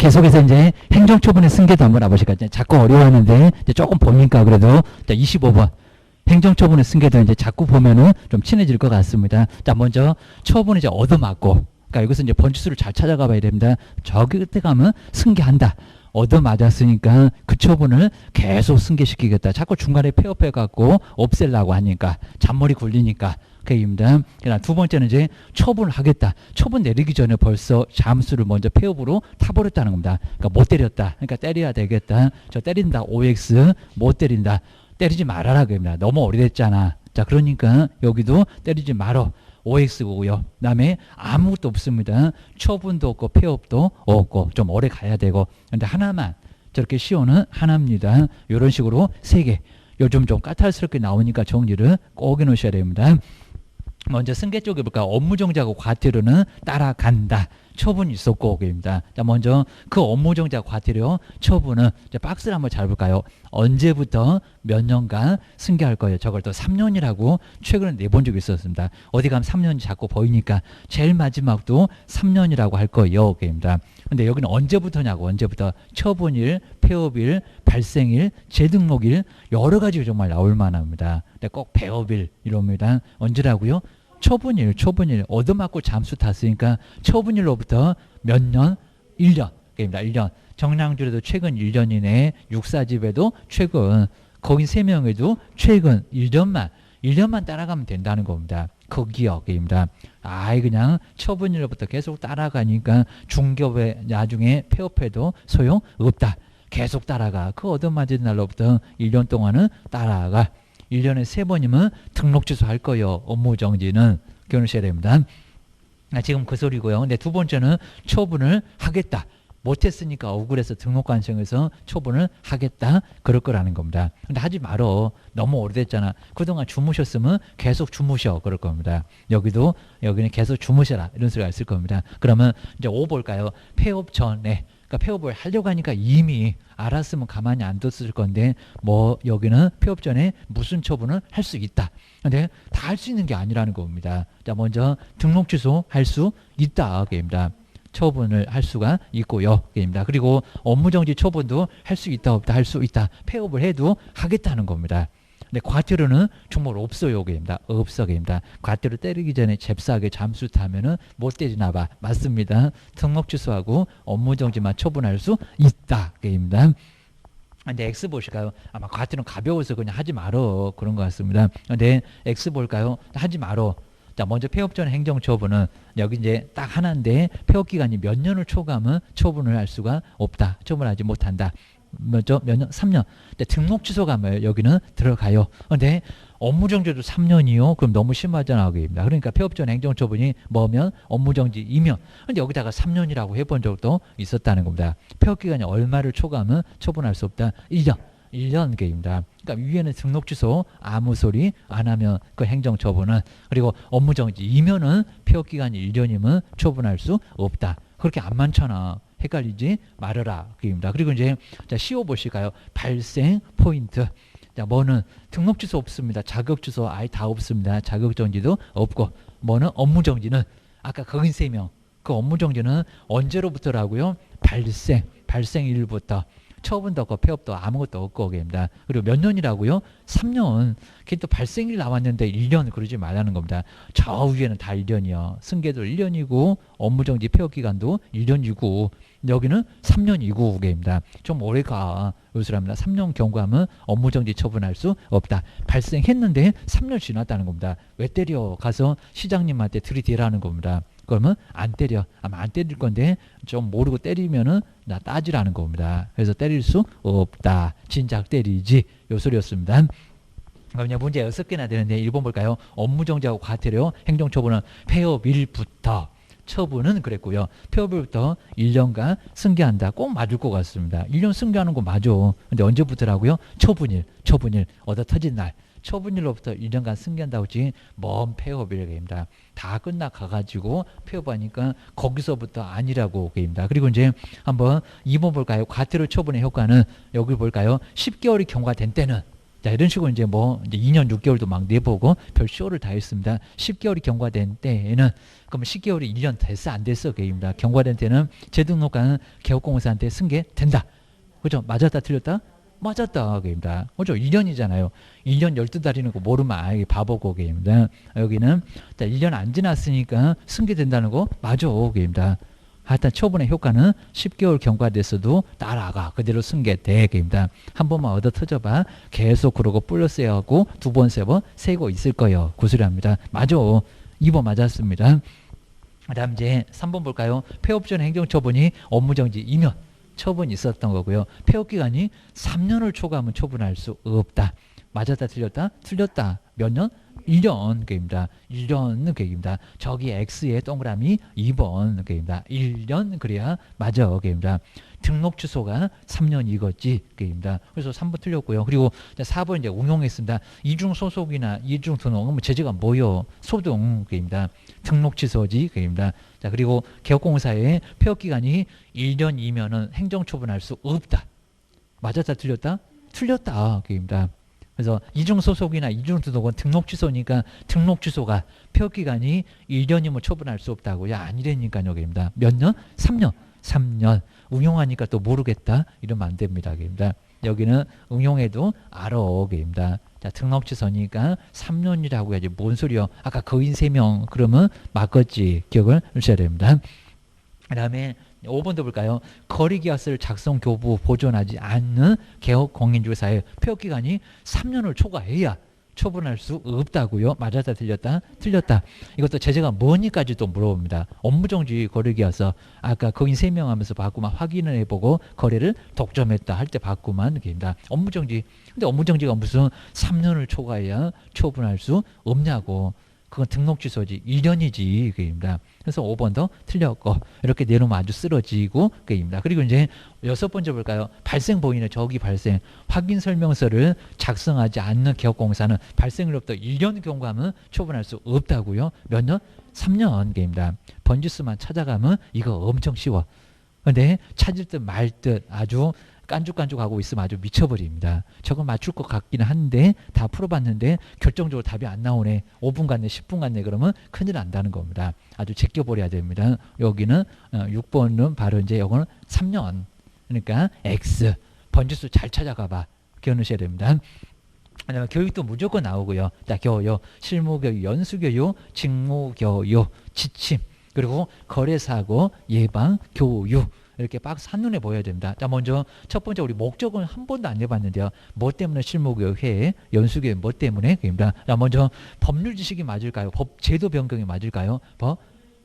계속해서 이제 행정처분의 승계도 한번 알아보실까요? 자꾸 어려워하는데 이제 조금 보니까 그래도 자 25번 행정처분의 승계도 이제 자꾸 보면은 좀 친해질 것 같습니다. 자 먼저 처분을 이제 얻어맞고, 그러니까 여기서 이제 번지수를 잘 찾아가 봐야 됩니다. 저기 끝에 가면 승계한다. 얻어맞았으니까 그 처분을 계속 승계시키겠다. 자꾸 중간에 폐업해갖고 없애려고 하니까 잔머리 굴리니까 그입니다. 두 번째는 이제 처분을 하겠다. 처분 내리기 전에 벌써 잠수를 먼저 폐업으로 타버렸다는 겁니다. 그러니까 못 때렸다. 그러니까 때려야 되겠다. 저 때린다. OX 못 때린다. 때리지 말아라 그럽니다. 너무 오래됐잖아. 자 그러니까 여기도 때리지 말어. OX고요. 그다음에 아무것도 없습니다. 처분도 없고 폐업도 없고 좀 오래 가야 되고. 근데 하나만 저렇게 시효는 하나입니다. 이런 식으로 세 개. 요즘 좀 까탈스럽게 나오니까 정리를 꼭 해놓으셔야 됩니다. 먼저 승계 쪽에 볼까요? 업무정지하고 과태료는 따라간다. 처분이 있었고 그입니다. 자 먼저 그 업무정지하고 과태료 처분은 이제 박스를 한번 잘 볼까요? 언제부터 몇 년간 승계할 거예요. 저걸 또 3년이라고 최근에 내본 적이 있었습니다. 어디 가면 3년이 자꾸 보이니까 제일 마지막도 3년이라고 할 거예요. 그입니다. 근데 여기는 언제부터냐고. 언제부터 처분일, 폐업일, 발생일, 재등록일 여러 가지가 정말 나올 만합니다. 근데 꼭 폐업일 이럽니다. 언제라고요? 처분일 얻어맞고 잠수 탔으니까 처분일로부터 몇 년? 1년. 그입니다. 1년. 정량줄에도 최근 1년 이내, 육사집에도 최근, 거긴 3명에도 최근 1년만 따라가면 된다는 겁니다. 그 기억입니다. 그냥 처분일로부터 계속 따라가니까 중개업에 나중에 폐업해도 소용없다. 계속 따라가. 그 얻어맞은 날로부터 1년 동안은 따라가. 1년에 3번이면 등록 취소할 거예요. 업무정지는. 기억하셔야 됩니다. 지금 그 소리고요. 근데 두 번째는 처분을 하겠다. 못했으니까 억울해서 등록 관청에서 처분을 하겠다. 그럴 거라는 겁니다. 근데 하지 말어. 너무 오래됐잖아. 그동안 주무셨으면 계속 주무셔. 그럴 겁니다. 여기는 계속 주무셔라. 이런 소리가 있을 겁니다. 그러면 이제 5 볼까요? 폐업 전에. 그러니까 폐업을 하려고 하니까 이미 알았으면 가만히 안 뒀을 건데 뭐 여기는 폐업 전에 무슨 처분을 할 수 있다. 근데 다 할 수 있는 게 아니라는 겁니다. 자 먼저 등록 취소 할 수 있다. 그입니다. 처분을 할 수가 있고요. 그입니다. 그리고 업무정지 처분도 할 수 있다 없다 할 수 있다. 폐업을 해도 하겠다는 겁니다. 근데 과태료는 정말 없어요. 그입니다. 없어. 그입니다. 과태료 때리기 전에 잽싸게 잠수 타면은 못 때리나 봐. 맞습니다. 등록 취소하고 업무정지만 처분할 수 있다. 그입니다. 근데 X 보실까요? 아마 과태료는 가벼워서 그냥 하지 말어. 그런 것 같습니다. 근데 X 볼까요? 하지 말어. 자, 먼저 폐업 전 행정처분은 여기 이제 딱 하나인데 폐업 기간이 몇 년을 초과하면 처분을 할 수가 없다. 처분하지 못한다. 몇 년? 3년. 근데 등록 취소가 뭐예요? 여기는 들어가요. 근데 업무정지도 3년이요? 그럼 너무 심하잖아. 그러니까 폐업 전 행정처분이 뭐면 업무정지이면. 근데 여기다가 3년이라고 해본 적도 있었다는 겁니다. 폐업 기간이 얼마를 초과하면 처분할 수 없다? 1년 게임이다. 그러니까 위에는 등록 취소 아무 소리 안 하면 그 행정처분은, 그리고 업무정지이면은 폐업 기간이 1년이면 처분할 수 없다. 그렇게 안 많잖아. 헷갈리지 말아라. 그입니다. 그리고 이제 자, CO 보실까요? 발생 포인트. 자, 뭐는 등록 취소 없습니다. 자격 취소 아예 다 없습니다. 자격 정지도 없고, 뭐는 업무정지는 아까 거긴 3명. 그 업무정지는 언제로부터라고요? 발생일부터. 처분도 없고 폐업도 아무것도 없고 그입니다. 그리고 몇 년이라고요? 3년. 그게 또 발생일 나왔는데 1년 그러지 말라는 겁니다. 저 위에는 다 1년이요. 승계도 1년이고 업무정지 폐업 기간도 1년이고 여기는 3년이고 그게입니다. 좀 오래 가. 요술합니다. 3년 경과하면 업무정지 처분할 수 없다. 발생했는데 3년 지났다는 겁니다. 왜 때려? 가서 시장님한테 들이대라는 겁니다. 그러면 안 때려. 아마 안 때릴 건데 좀 모르고 때리면은 나 따지라는 겁니다. 그래서 때릴 수 없다. 진작 때리지. 요 소리였습니다. 그럼 이제 문제 6개나 되는데 1번 볼까요? 업무정지하고 과태료 행정처분은 폐업일부터. 처분은 그랬고요. 폐업일부터 1년간 승계한다. 꼭 맞을 것 같습니다. 1년 승계하는 거 맞아. 근데 언제부터라고요? 처분일. 얻어 터진 날. 처분일로부터 1년간 승계한다고 했지 먼 폐업일입니다. 다 끝나가가지고 폐업하니까 거기서부터 아니라고 그입니다. 그리고 이제 한번 2번 볼까요? 과태료 처분의 효과는 여기 볼까요? 10개월이 경과된 때는 자, 이런 식으로 이제 뭐 이제 2년 6개월도 막 내보고 별 쇼를 다 했습니다. 10개월이 경과된 때에는 그러면 10개월이 1년 됐어 안 됐어 게임입니다. 경과된 때는 재등록한 개업공사한테 승계된다. 그죠? 맞았다 틀렸다? 맞았다 게임입니다. 그죠? 1년이잖아요. 1년 12달이는 거 모르면 아예 바보고 게임입니다. 여기는 자, 1년 안 지났으니까 승계된다는 거 맞아 게임입니다. 하여튼 처분의 효과는 10개월 경과됐어도 따라가 그대로 승계돼 게임입니다. 한 번만 얻어 터져봐 계속 그러고 플러스 하고 두 번 세 번 세고 있을 거예요. 구슬합니다. 맞아. 2번 맞았습니다. 그 다음 이제 3번 볼까요? 폐업 전 행정처분이 업무정지 2년 처분이 있었던 거고요. 폐업 기간이 3년을 초과하면 처분할 수 없다. 맞았다 틀렸다? 틀렸다. 몇 년? 1년 계획입니다. 1년 계획입니다. 저기 X에 동그라미 2번 계획입니다. 1년 그래야 맞아 계획입니다. 등록 취소가 3년 이거지 계획입니다. 그래서 3번 틀렸고요. 그리고 4번 이제 응용했습니다. 이중 소속이나 이중 등록은 제재가 뭐요? 소등 계획입니다. 등록 취소지 계획입니다. 자, 그리고 개업공사의 폐업 기간이 1년 이면은 행정 처분할 수 없다. 맞았다 틀렸다? 틀렸다 계획입니다. 그래서 이중 소속이나 이중 등록은 등록 취소니까 등록 취소가 폐업 기간이 1년이면 처분할 수 없다고요. 아니라니까요. 여기입니다. 몇 년? 3년. 3년. 응용하니까 또 모르겠다. 이러면 안 됩니다. 여기입니다. 여기는 응용해도 알아. 여기입니다. 자, 등록 취소니까 3년이라고 해야지. 뭔 소리요? 아까 거인 3명 그러면 맞겠지. 기억을 하셔야 됩니다. 그 다음에 5번도 볼까요? 거리계약서를 작성, 교부, 보존하지 않는 개업공인중개사의 폐업기간이 3년을 초과해야 처분할 수 없다고요. 맞았다 틀렸다? 틀렸다. 이것도 제재가 뭐니까지 또 물어봅니다. 업무정지 거리계약서 아까 거인 3명 하면서 받고만 확인을 해보고 거래를 독점했다 할 때 받고만 이렇게입니다. 업무정지. 근데 업무정지가 무슨 3년을 초과해야 처분할 수 없냐고. 그건 등록 취소지 1년이지 그입니다. 그래서 5번도 틀렸고 이렇게 내놓으면 아주 쓰러지고 그입니다. 그리고 이제 6번째 볼까요? 발생 보이네. 저기 발생 확인 설명서를 작성하지 않는 개업공사는 발생으로부터 1년 경과하면 처분할 수 없다고요. 몇 년? 3년 게입니다. 번지수만 찾아가면 이거 엄청 쉬워. 근데 찾을 듯 말 듯 아주 깐죽깐죽하고 있으면 아주 미쳐버립니다. 저거 맞출 것 같기는 한데 다 풀어봤는데 결정적으로 답이 안 나오네. 5분 갔네 10분 갔네 그러면 큰일 난다는 겁니다. 아주 제껴버려야 됩니다. 여기는 6번은 바로 이제 이거는 3년 그러니까 X 번지수 잘 찾아가봐. 기억하셔야 됩니다. 그다음에 교육도 무조건 나오고요. 자, 교육, 실무교육, 연수교육, 직무교육, 지침 그리고 거래사고 예방 교육 이렇게 박스 한눈에 보여야 됩니다. 자, 먼저 첫 번째 우리 목적은 한 번도 안 내봤는데요. 뭐 때문에 실무교육해? 연수교육 뭐 때문에? 입니다. 자, 먼저 법률 지식이 맞을까요? 법 제도 변경이 맞을까요?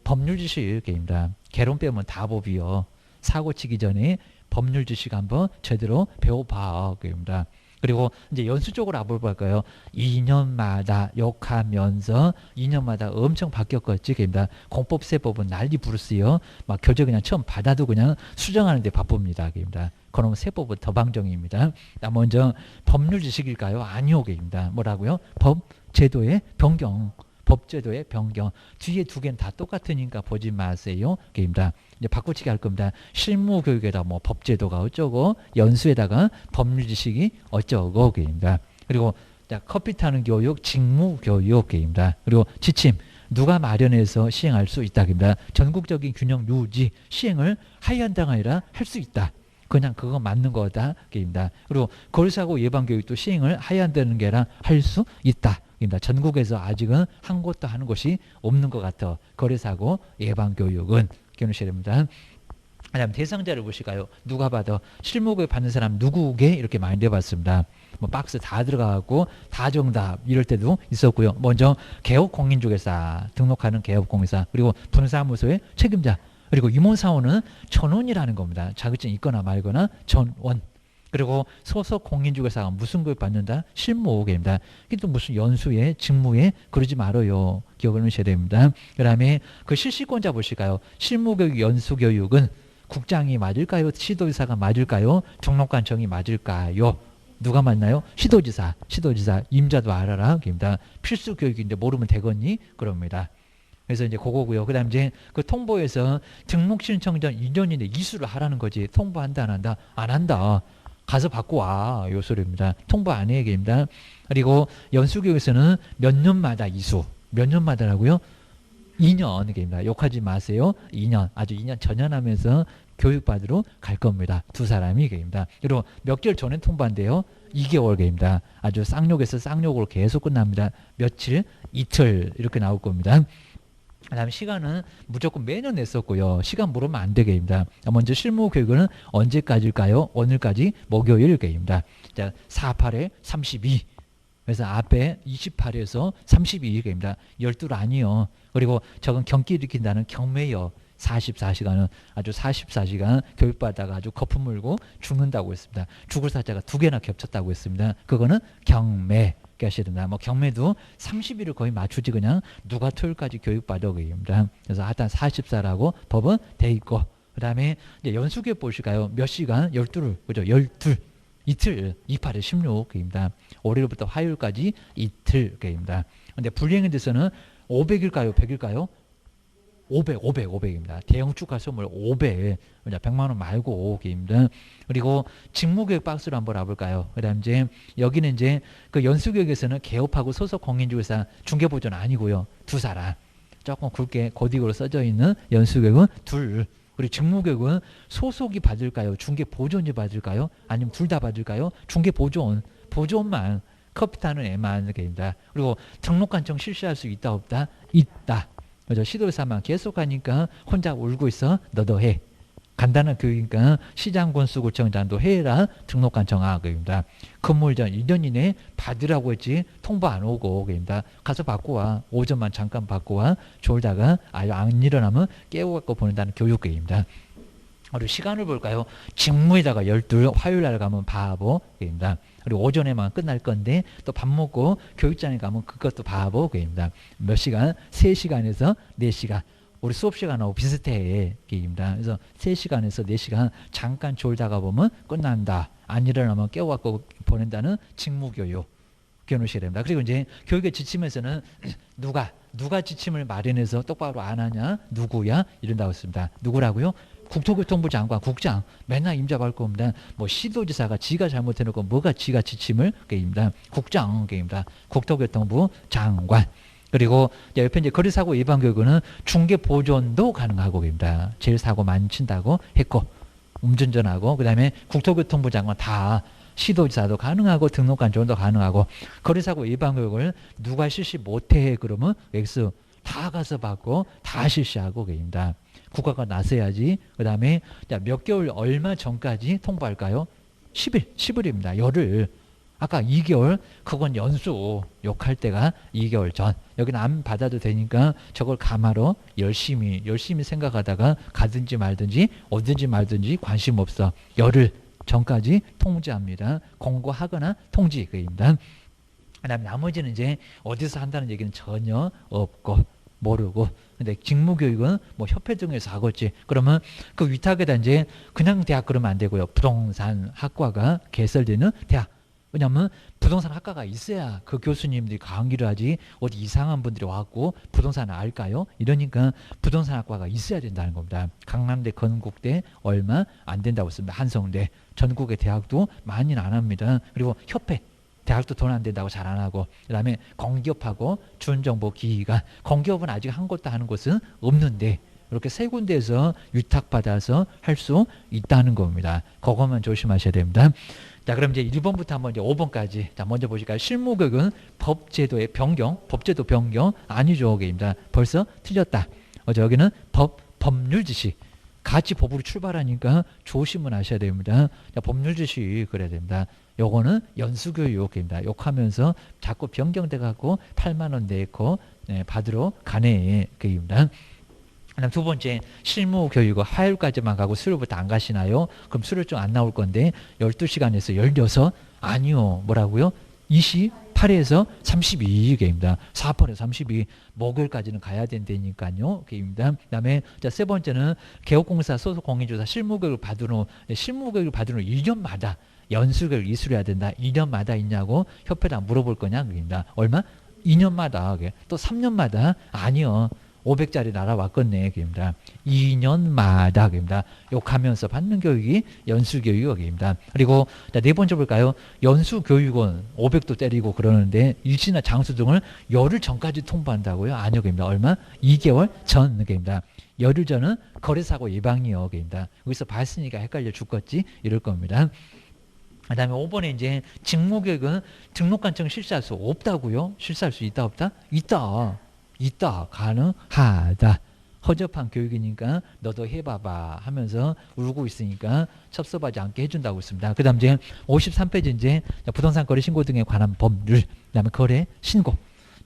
법률 지식입니다. 개론 빼면 다 법이요. 사고 치기 전에 법률 지식 한번 제대로 배워봐. 입니다. 그리고 이제 연수 쪽으로 알아볼까요? 2년마다 욕하면서 2년마다 엄청 바뀌었겠지. 입니다. 공법세법은 난리 부르스요. 막 교재 그냥 처음 받아도 그냥 수정하는데 바쁩니다. 입니다. 그럼 세법은 더 방정입니다. 먼저 법률 지식일까요? 아니요. 입니다. 뭐라고요? 법 제도의 변경. 법제도의 변경. 뒤에 두 개는 다 똑같으니까 보지 마세요. 입니다. 이제 바꾸치기 할 겁니다. 실무교육에다 뭐 법제도가 어쩌고 연수에다가 법률 지식이 어쩌고 입니다. 그리고 자, 커피 타는 교육, 직무교육입니다. 그리고 지침 누가 마련해서 시행할 수 있다. 입니다. 전국적인 균형 유지 시행을 하이한다가 아니라 할 수 있다. 그냥 그거 맞는 거다. 입니다. 그리고 거리사고 예방교육도 시행을 하이한다는 게 아니라 할 수 있다. 입니다. 전국에서 아직은 한 곳도 하는 곳이 없는 것 같아. 거래사고 예방교육은 기억하셔야 됩니다. 그다음 대상자를 보실까요? 누가 봐도 실무교육 받는 사람 누구게 이렇게 많이 내봤습니다. 뭐 박스 다 들어가고 다 정답 이럴 때도 있었고요. 먼저 개업공인중개사 등록하는 개업공인사 그리고 분사무소의 책임자 그리고 임원사원은 전원이라는 겁니다. 자격증 있거나 말거나 전원. 그리고 소속 공인중개사가 무슨 교육 받는다? 실무교육입니다. 이게 또 무슨 연수에 직무에 그러지 말아요. 기억을 하셔야 됩니다. 그 다음에 그 실시권자 보실까요? 실무교육 연수교육은 국장이 맞을까요? 시도지사가 맞을까요? 등록관청이 맞을까요? 누가 맞나요? 시도지사 임자도 알아라. 입니다. 필수 교육인데 모르면 되겠니? 그럽니다. 그래서 이제 그거고요. 그다음 이제 그 통보에서 등록 신청 전 2년인데 이수를 하라는 거지. 통보한다 안 한다? 안 한다. 가서 받고 와. 요 소리입니다. 통보 안 해. 얘기입니다. 그리고 연수교육에서는 몇 년마다 이수. 몇 년마다라고요? 2년. 얘기입니다. 욕하지 마세요. 2년. 아주 2년 전연하면서 교육받으러 갈 겁니다. 두 사람이 얘기입니다. 그리고 몇 개월 전에 통보한대요. 2개월 얘기입니다. 아주 쌍욕에서 쌍욕으로 계속 끝납니다. 며칠, 이틀 이렇게 나올 겁니다. 그 다음에 시간은 무조건 매년 냈었고요. 시간 물으면 안 되게입니다. 먼저 실무 교육은 언제까지일까요? 오늘까지 목요일까지입니다. 자, 48에 32. 그래서 앞에 28에서 32일까지입니다. 12를 아니요. 그리고 저건 경기 일으킨다는 경매요. 44시간은 아주 44시간 교육받다가 아주 거품 물고 죽는다고 했습니다. 죽을 사자가 2개나 겹쳤다고 했습니다. 그거는 경매. 하셔야 된다. 뭐 경매도 30일을 거의 맞추지 그냥 누가 토요일까지 교육받아 그입니다. 그래서 하여튼 44라고 법은 돼 있고 그 다음에 연수교육 보실까요? 몇 시간? 12를 그죠? 12 이틀 28에 16입니다. 월요일부터 화요일까지 이틀입니다. 근데 불이행에 대해서는 500일까요? 100일까요? 500입니다. 대형 축하 선물 500. 100만 원 말고 5개입니다. 그리고 직무교육 박스로 한번 와볼까요? 그다음 이제 여기는 이제 그 연수교육에서는 개업하고 소속 공인중개사 중개보조는 아니고요. 두 사람. 조금 굵게 고딕으로 써져 있는 연수교육은 둘. 그리고 직무교육은 소속이 받을까요? 중개보조원이 받을까요? 아니면 둘 다 받을까요? 중개보조원. 보조원만 커피 타는 애만 입니다. 그리고 등록관청 실시할 수 있다 없다? 있다. 그죠? 시도사만 계속하니까 혼자 울고 있어. 너도 해. 간단한 교육이니까 시장군수구청장도 해라. 등록관청아. 그입니다. 근무일 전 1년 이내에 받으라고 했지 통보 안 오고 그입니다. 가서 받고 와. 오전만 잠깐 받고 와. 졸다가 아유 안 일어나면 깨워갖고 보낸다는 교육입니다. 그리고 시간을 볼까요? 직무에다가 12 화요일 날 가면 바보입니다. 그리고 오전에만 끝날 건데 또 밥 먹고 교육장에 가면 그것도 바보입니다. 몇 시간? 3시간에서 4시간. 우리 수업 시간하고 비슷해. 입니다. 그래서 3시간에서 4시간 잠깐 졸다가 보면 끝난다. 안 일어나면 깨워갖고 보낸다는 직무교육. 기억하셔야 됩니다. 그리고 이제 교육의 지침에서는 누가 지침을 마련해서 똑바로 안 하냐? 누구야? 이런다고 했습니다. 누구라고요? 국토교통부 장관, 국장 맨날 임자할 겁니다. 뭐 시도지사가 지가 잘못해놓고 뭐가 지가 지침을 게입니다. 국장 게입니다. 국토교통부 장관. 그리고 옆에 이제 거리사고 예방교육은 중개보조원도 가능하고 입니다. 제일 사고 많이 친다고 했고 운전전하고 그다음에 국토교통부 장관 다 시도지사도 가능하고 등록관청도 가능하고 거리사고 예방교육을 누가 실시 못해 그러면 X 다 가서 받고 다 실시하고 계십니다. 국가가 나서야지. 그 다음에 몇 개월 얼마 전까지 통보할까요? 10일입니다. 열흘. 아까 2개월 그건 연수 욕할 때가 2개월 전. 여기는 안 받아도 되니까 저걸 감하러 열심히 생각하다가 가든지 말든지 오든지 말든지 관심 없어. 열흘 전까지 통지합니다. 공고하거나 통지입니다. 그다음에 나머지는 이제 어디서 한다는 얘기는 전혀 없고 모르고. 근데 직무교육은 뭐 협회 등에서 하겠지. 그러면 그 위탁에다 이제 그냥 대학 그러면 안 되고요. 부동산 학과가 개설되는 대학. 왜냐하면 부동산 학과가 있어야 그 교수님들이 강의를 하지 어디 이상한 분들이 와갖고 부동산을 알까요? 이러니까 부동산 학과가 있어야 된다는 겁니다. 강남대, 건국대 얼마 안 된다고 했습니다. 한성대, 전국의 대학도 많이는 안 합니다. 그리고 협회. 대학도 돈 안 된다고 잘 안 하고 그 다음에 공기업하고 준정보기관 공기업은 아직 한 곳도 하는 곳은 없는데 이렇게 세 군데에서 위탁받아서 할 수 있다는 겁니다. 그것만 조심하셔야 됩니다. 자 그럼 이제 1번부터 한번 이제 5번까지 자 먼저 보실까요? 실무교육은 법제도의 변경 법제도 변경 아니죠. 입니다. 벌써 틀렸다. 여기는 법률 지시 같이 법으로 출발하니까 조심을 하셔야 됩니다. 자, 법률 지시 그래야 됩니다. 요거는 연수교육입니다. 욕하면서 자꾸 변경돼 갖고 8만 원 내고 받으러 가네 그입니다. 그다음 두 번째 실무교육은 화요일까지만 가고 수요일부터 안 가시나요? 그럼 수요일쯤 안 나올 건데 12시간에서 16 아니요. 뭐라고요? 28에서 32개입니다. 48에서 32 목요일까지는 가야 된다니까요. 그입니다. 그다음에 자, 세 번째는 개업공사 소속 공인중개사 실무교육을 받으러 1년마다 연수교육 이수해야 된다. 2년마다 있냐고 협회에다 물어볼 거냐? 그입니다. 얼마? 2년마다. 또 3년마다? 아니요. 500짜리 날아왔겠네. 그입니다. 2년마다 그입니다. 욕하면서 받는 교육이 연수교육입니다. 그리고 자, 네 번째 볼까요? 연수교육은 500도 때리고 그러는데 일시나 장수 등을 열흘 전까지 통보한다고요? 아니요. 그입니다. 얼마? 2개월 전. 그입니다. 열흘 전은 거래사고 예방이요. 그입니다. 여기서 봤으니까 헷갈려 죽겠지? 이럴 겁니다. 그 다음에 5번에 이제 직무교육은 등록관청 실시할 수 없다고요? 실시할 수 있다 없다? 있다. 있다. 가능하다. 허접한 교육이니까 너도 해봐봐 하면서 울고 있으니까 섭섭하지 않게 해준다고 했습니다. 그 다음 이제 53페이지 이제 부동산 거래 신고 등에 관한 법률, 그 다음에 거래 신고.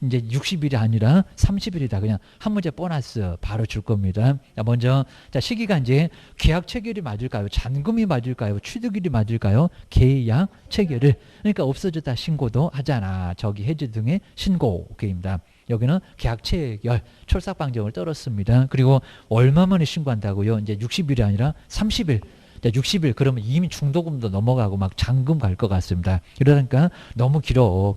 이제 60일이 아니라 30일이다. 그냥 한 문제 보너스 바로 줄 겁니다. 자, 먼저 자, 시기가 이제 계약 체결이 맞을까요? 잔금이 맞을까요? 취득일이 맞을까요? 계약 체결을. 그러니까 없어졌다 신고도 하잖아. 저기 해지 등의 신고입니다. 여기는 계약 체결, 철삭 방정을 떨었습니다. 그리고 얼마 만에 신고한다고요? 이제 60일이 아니라 30일. 60일 그러면 이미 중도금도 넘어가고 막 잔금 갈 것 같습니다. 그러니까 너무 길어.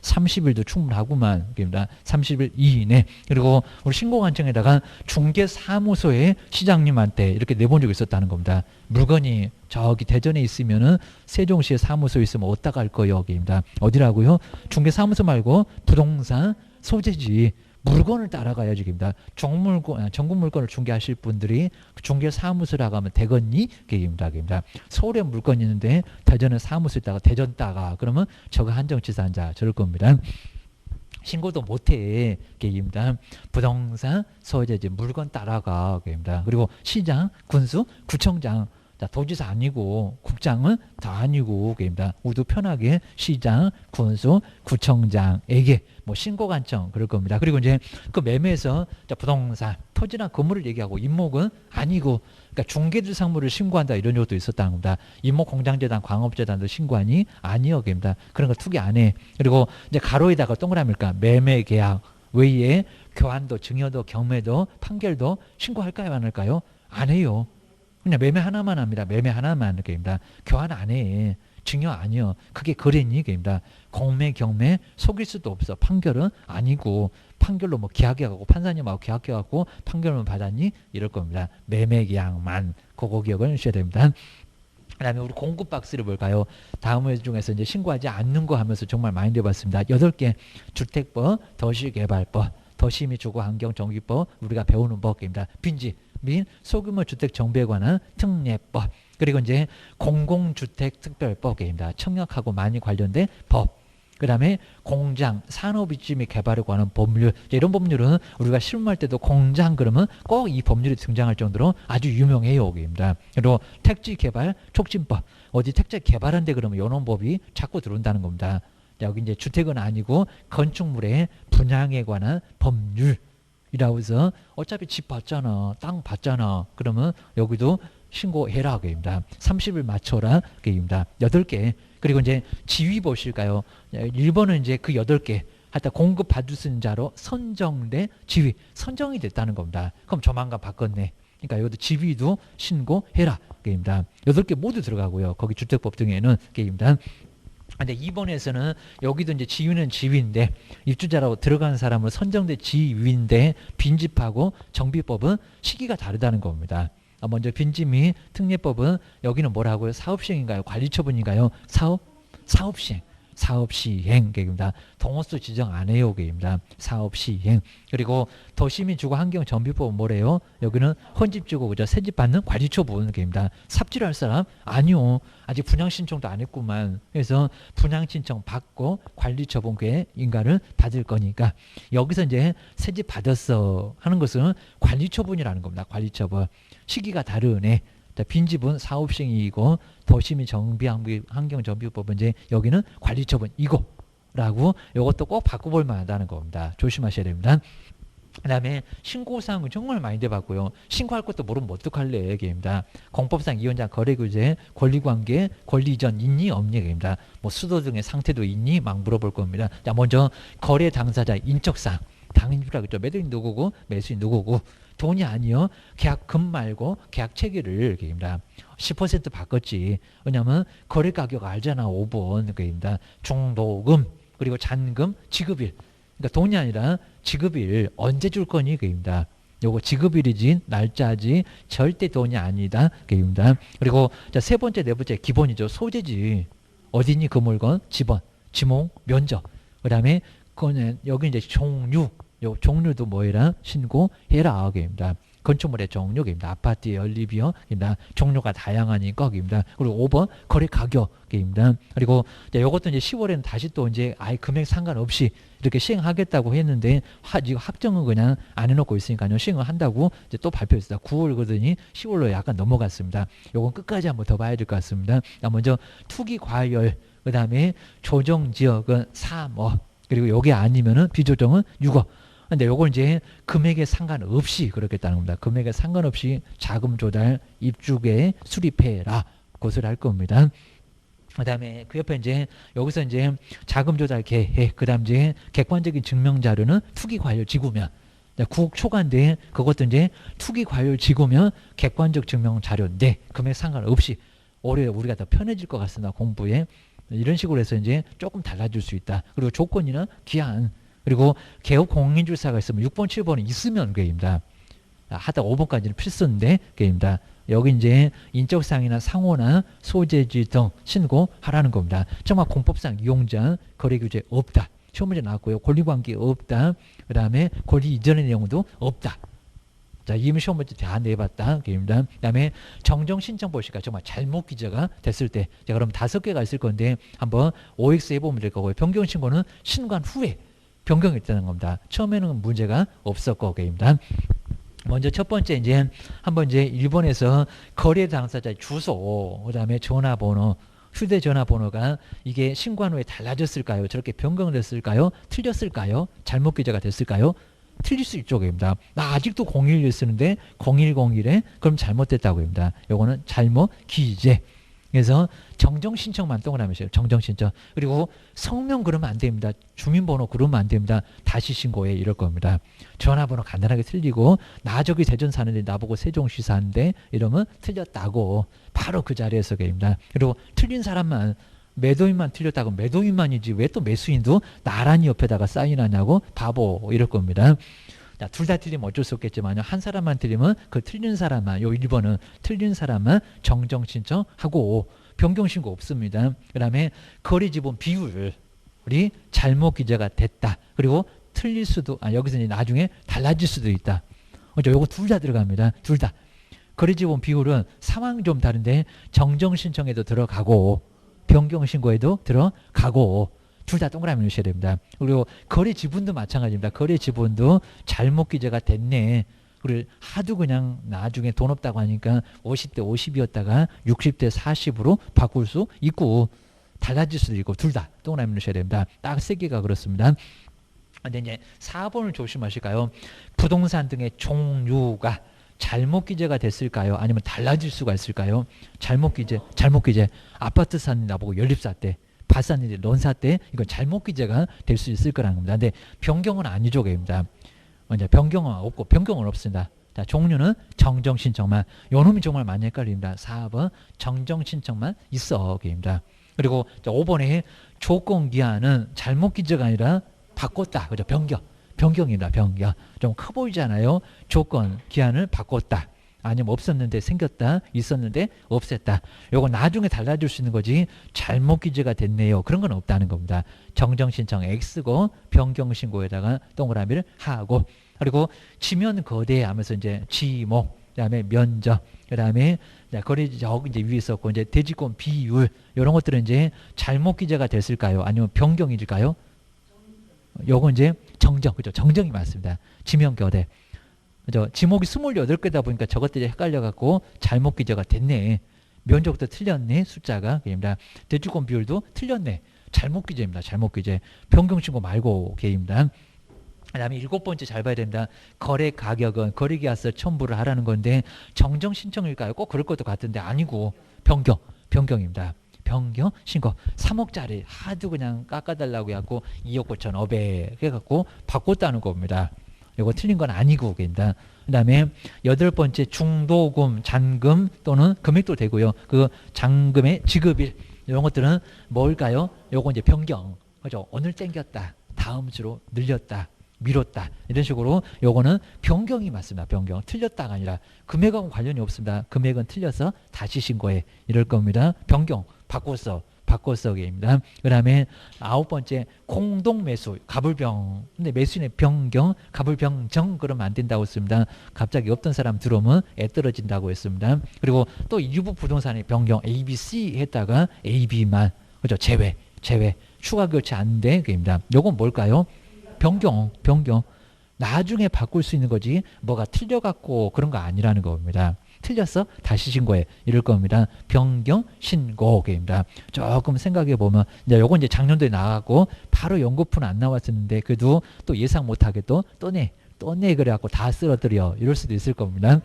30일도 충분하구만. 30일 이내. 그리고 우리 신고관청에다가 중개사무소의 시장님한테 이렇게 내본 적이 있었다는 겁니다. 물건이 저기 대전에 있으면은 세종시에 사무소 있으면 어디다 갈 거요? 어디라고요? 중개사무소 말고 부동산 소재지. 물건을 따라가야지. 전국 물건을 중개하실 분들이 중개 사무소라고 하면 되겠니? 서울에 물건이 있는데 대전에 사무소 있다가 대전 따가 그러면 저거 한정치사 한자 저럴 겁니다. 신고도 못해. 부동산 소재지 물건 따라가. 그리고 시장, 군수, 구청장. 자, 도지사 아니고 국장은 다 아니고 모두 편하게 시장, 군수, 구청장에게 뭐 신고관청 그럴 겁니다. 그리고 이제 그 매매에서 자, 부동산, 토지나 건물을 얘기하고 임목은 아니고 그러니까 중개대상물을 신고한다 이런 것도 있었다는 겁니다. 임목 공장재단, 광업재단도 신고하니 아니요. 그런 거 투기 안 해. 그리고 이제 가로에다가 동그라미일까 매매 계약 외에 교환도, 증여도, 경매도, 판결도 신고할까요? 안 할까요? 안 해요. 그냥 매매 하나만 합니다. 매매 하나만. 교환 안 해. 증여 아니요. 그게 거래니. 공매, 경매 속일 수도 없어. 판결은 아니고 판결로 뭐 계약해갖고 판사님하고 계약해갖고 판결만 받았니? 이럴 겁니다. 매매 계약만. 그거 기억을 하셔야 됩니다. 그 다음에 우리 공급 박스를 볼까요? 다음 회 중에서 이제 신고하지 않는 거 하면서 정말 많이 해봤습니다. 8개. 주택법, 도시개발법, 도시 및 주거환경정비법 우리가 배우는 법입니다. 빈지 및 소규모 주택 정비에 관한 특례법 그리고 이제 공공주택특별법입니다. 청약하고 많이 관련된 법. 그 다음에 공장, 산업입지 및 개발에 관한 법률. 이런 법률은 우리가 실무할 때도 공장 그러면 꼭 이 법률이 등장할 정도로 아주 유명해요. 그리고 택지개발 촉진법. 어디 택지 개발한데 그러면 이런 법이 자꾸 들어온다는 겁니다. 여기 이제 주택은 아니고 건축물의 분양에 관한 법률. 이라고 해서 어차피 집 받잖아. 땅 받잖아. 그러면 여기도 신고해라. 30일 맞춰라. 8개. 그리고 이제 지위 보실까요? 1번은 이제 그 8개. 하여튼 공급 받을 수 있는 자로 선정된 지위. 선정이 됐다는 겁니다. 그럼 조만간 바꿨네. 그러니까 여기도 지위도 신고해라. 8개 모두 들어가고요. 거기 주택법 등에는. 근데 2번에서는 여기도 이제 지위는 지위인데 입주자라고 들어가는 사람은 선정된 지위인데 빈집하고 정비법은 시기가 다르다는 겁니다. 먼저 빈집 및 특례법은 여기는 뭐라고요? 사업시행인가요? 관리처분인가요? 사업시행. 사업시행계획입니다. 동호수 지정 안 해요. 계획입니다. 사업시행. 그리고 도시민주거환경정비법은 뭐래요? 여기는 헌집주고 그죠? 새집 받는 관리처분 계획입니다. 삽질을 할 사람? 아니요. 아직 분양신청도 안 했구만. 그래서 분양신청 받고 관리처분 계획 인가를 받을 거니까 여기서 이제 새집 받았어 하는 것은 관리처분이라는 겁니다. 관리처분. 시기가 다르네. 빈집은 사업시행이고 도시민 정비환경정비법은 이제 여기는 관리처분이고 라고 이것도 꼭 바꿔볼 만하다는 겁니다. 조심하셔야 됩니다. 그 다음에 신고사항은 정말 많이 돼봤고요. 신고할 것도 모르면 어떡할래 얘기입니다. 공법상 이혼자 거래규제 권리관계 권리이전 있니 없니 얘기입니다. 뭐 수도 등의 상태도 있니 막 물어볼 겁니다. 자, 먼저 거래 당사자 인적사항 당연히 필요하겠죠. 매도인 누구고 매수인 누구고 돈이 아니요. 계약금 말고 계약 체계를 얘기입니다. 10% 바꿨지. 왜냐하면 거래 가격 알잖아. 5번 얘기입니다. 중도금 그리고 잔금 지급일 그러니까 돈이 아니라 지급일 언제 줄 거니 그입니다. 요거 지급일이지 날짜지 절대 돈이 아니다 그입니다. 그리고 자, 세 번째 네 번째 기본이죠. 소재지. 어디니 그 물건? 지번, 지목, 면적. 그다음에 그거는 여기 이제 종류. 요 종류도 뭐해라? 신고해라 그입니다. 건축물의 종류입니다. 아파트, 연립이요입니다. 종류가 다양하니까 입니다. 그리고 5번 거래 가격입니다. 그리고 이것도 이제 10월에는 다시 또 이제 아예 금액 상관없이 이렇게 시행하겠다고 했는데 지금 확정은 그냥 안 해놓고 있으니까요. 시행을 한다고 이제 또 발표했습니다. 9월거든요. 10월로 약간 넘어갔습니다. 요건 끝까지 한번 더 봐야 될 것 같습니다. 먼저 투기 과열, 그 다음에 조정 지역은 3억, 그리고 요게 아니면은 비조정은 6억. 근데 요걸 이제 금액에 상관없이 그렇겠다는 겁니다. 금액에 상관없이 자금 조달, 입주계 수립해라. 그것을 할 겁니다. 그 다음에 그 옆에 이제 여기서 이제 자금 조달 계획, 그 다음 이제 객관적인 증명 자료는 투기 과열 지구면, 구억 초과인데 그것도 이제 투기 과열 지구면 객관적 증명 자료인데 금액 상관없이 올해 우리가 더 편해질 것 같습니다. 공부에. 이런 식으로 해서 이제 조금 달라질 수 있다. 그리고 조건이나 기한, 그리고 개업 공인중개사가 있으면 6번, 7번이 있으면 그입니다. 하다 5번까지는 필수인데 그입니다. 여기 이제 인적사항이나 상호나 소재지 등 신고하라는 겁니다. 정말 공법상 이용자 거래규제 없다. 시험 문제 나왔고요. 권리관계 없다. 그 다음에 권리 이전의 내용도 없다. 자, 이미 시험 문제 다 내봤다. 그입니다. 그 다음에 정정 신청 보시니까 정말 잘못 기재가 됐을 때, 자, 그럼 5개가 있을 건데 한번 OX 해보면 될 거고요. 변경 신고는 신고한 후에 변경이 있다는 겁니다. 처음에는 문제가 없었고, 그입니다. 먼저 첫 번째 이제 한번 이제 일본에서 거래 당사자의 주소, 그다음에 전화번호, 휴대전화번호가 이게 신고한 후에 달라졌을까요? 저렇게 변경됐을까요? 틀렸을까요? 잘못 기재가 됐을까요? 틀릴 수 있죠, 그입니다. 나 아직도 011 쓰는데 0101에 그럼 잘못됐다고 합니다. 요거는 잘못 기재. 그래서 정정 신청만 동그라미 씌워요. 정정 신청. 그리고 성명 그러면 안 됩니다. 주민번호 그러면 안 됩니다. 다시 신고해 이럴 겁니다. 전화번호 간단하게 틀리고 나 저기 대전 사는데 나보고 세종시 사는데 이러면 틀렸다고 바로 그 자리에서 됩니다. 그리고 틀린 사람만 매도인만 틀렸다고 매도인만이지 왜 또 매수인도 나란히 옆에다가 사인하냐고 바보 이럴 겁니다. 둘 다 틀리면 어쩔 수 없겠지만 한 사람만 틀리면 그 틀린 사람만, 요 1번은 틀린 사람만 정정 신청하고 변경 신고 없습니다. 그 다음에 거래 지분 비율이 잘못 기재가 됐다. 그리고 틀릴 수도, 여기서 이제 나중에 달라질 수도 있다. 그죠? 요거 둘 다 들어갑니다. 둘 다. 거래 지분 비율은 상황이 좀 다른데 정정 신청에도 들어가고 변경 신고에도 들어가고 둘 다 동그라미 넣으셔야 됩니다. 그리고 거래 지분도 마찬가지입니다. 거래 지분도 잘못 기재가 됐네. 그리고 하도 그냥 나중에 돈 없다고 하니까 50대 50이었다가 60대 40으로 바꿀 수 있고 달라질 수도 있고 둘 다 동그라미 넣으셔야 됩니다. 딱 세 개가 그렇습니다. 근데 이제 4번을 조심하실까요? 부동산 등의 종류가 잘못 기재가 됐을까요? 아니면 달라질 수가 있을까요? 잘못 기재. 아파트 사는 나보고 연립사 때 바산일이 런사 때 이건 잘못 기재가 될 수 있을 거라는 겁니다. 근데 변경은 아니죠, 그입니다. 먼저 변경은 없고 변경은 없습니다. 자, 종류는 정정 신청만. 요 놈이 정말 많이 헷갈립니다. 4번 정정 신청만 있어, 그입니다. 그리고 5번에 조건 기한은 잘못 기재가 아니라 바꿨다. 그죠? 변경입니다. 변경. 좀 커 보이잖아요. 조건 기한을 바꿨다. 아니면 없었는데 생겼다, 있었는데 없앴다. 요거 나중에 달라질 수 있는 거지 잘못 기재가 됐네요. 그런 건 없다는 겁니다. 정정 신청 X고 변경 신고에다가 동그라미를 하고 그리고 지면 거대 하면서 이제 지목, 그다음에 면적, 그다음에 거래적 이제 위에 있었고 이제 대지권 비율 이런 것들은 이제 잘못 기재가 됐을까요? 아니면 변경일까요? 요거 이제 정정, 그죠? 정정이 맞습니다. 지면 거대. 그죠? 지목이 28개다 보니까 저것들이 헷갈려갖고 잘못 기재가 됐네. 면적도 틀렸네. 숫자가. 입니다. 대주권 비율도 틀렸네. 잘못 기재입니다. 잘못 기재. 변경 신고 말고 게입니다. 그 다음에 7번째 잘 봐야 됩니다. 거래 가격은 거래계약서 첨부를 하라는 건데 정정 신청일까요? 꼭 그럴 것도 같은데 아니고 변경입니다. 변경 신고 3억짜리 하도 그냥 깎아달라고 해갖고 2억 9,500 해갖고 바꿨다는 겁니다. 이거 틀린 건 아니고 그입니다. 그 다음에 8번째 중도금, 잔금 또는 금액도 되고요. 그 잔금의 지급일 이런 것들은 뭘까요? 요거 이제 변경. 그죠? 오늘 땡겼다. 다음 주로 늘렸다. 미뤘다. 이런 식으로 요거는 변경이 맞습니다. 변경. 틀렸다가 아니라 금액하고 관련이 없습니다. 금액은 틀려서 다시 신고해. 이럴 겁니다. 변경. 바꿨어게입니다. 그 다음에 9번째 공동 매수 가불병. 근데 매수인의 변경 가불병정 그러면 안 된다고 했습니다. 갑자기 없던 사람 들어오면 애 떨어진다고 했습니다. 그리고 또 일부 부동산의 변경 A, B, C 했다가 A, B만 그죠? 제외 추가 교체 안 돼. 그입니다. 요건 뭘까요? 변경 나중에 바꿀 수 있는 거지 뭐가 틀려갖고 그런 거 아니라는 겁니다. 틀렸어? 다시 신고해. 이럴 겁니다. 변경 신고입니다. 조금 생각해 보면 이제 요건 이제 작년도에 나가고 바로 연거푸는 안 나왔었는데 그래도 또 예상 못하게 또내 그래갖고 다 쓰러뜨려 이럴 수도 있을 겁니다.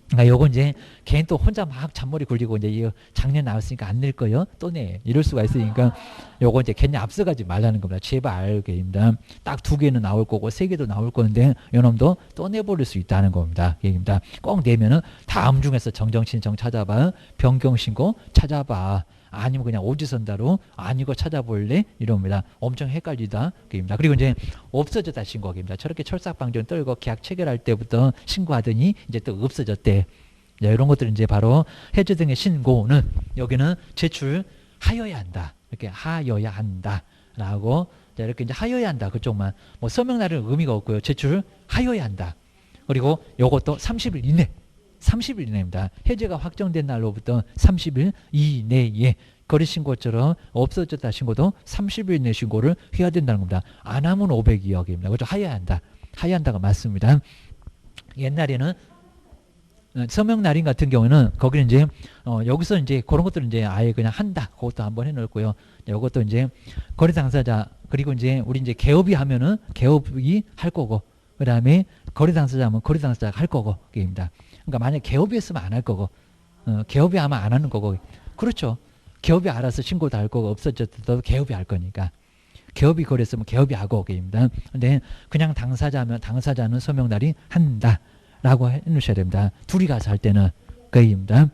그러니까 요건 이제 걔는 또 혼자 막 잔머리 굴리고 이제 이 작년 나왔으니까 안 낼 거요 또 내 이럴 수가 있으니까 요거 이제 괜히 앞서가지 말라는 겁니다. 제발 게입니다. 딱 2개는 나올 거고 3개도 나올 건데 요놈도 또 내버릴 수 있다는 겁니다. 얘기입니다. 꼭 내면은 다음 중에서 정정 신청 찾아봐, 변경 신고 찾아봐. 아니면 그냥 오지선다로 아니고 찾아볼래? 이럽니다. 엄청 헷갈리다. 그입니다. 그리고 이제 없어졌다 신고입니다. 저렇게 철삭방정 떨고 계약 체결할 때부터 신고하더니 이제 또 없어졌대. 이런 것들은 이제 바로 해제 등의 신고는 여기는 제출하여야 한다. 이렇게 하여야 한다라고 이렇게 이제 하여야 한다. 그쪽만 뭐 서명 날은 의미가 없고요. 제출하여야 한다. 그리고 요것도 30일 이내. 30일 이내입니다. 해제가 확정된 날로부터 30일 이내에 거래신고처럼 없어졌다 신고도 30일 이내 신고를 해야 된다는 겁니다. 안 하면 500이억입니다. 그렇죠? 하여야 한다. 하여야 한다가 맞습니다. 옛날에는 서명 날인 같은 경우는 거기는 이제 여기서 이제 그런 것들은 이제 아예 그냥 한다. 그것도 한번 해놓고요. 이것도 이제 거래 당사자 그리고 이제 우리 이제 개업이 하면은 개업이 할 거고 그 다음에 거래 당사자 하면 거래 당사자가 할 거고 게임입니다. 그러니까 만약 개업이 했으면 안 할 거고 개업이 하면 안 하는 거고 그렇죠. 개업이 알아서 신고도 할 거고 없어졌어도 개업이 할 거니까 개업이 거래했으면 개업이 하고 게임입니다. 근데 그냥 당사자면 당사자는 서명 날이 한다라고 해놓으셔야 됩니다. 둘이 가서 할 때는 게임입니다.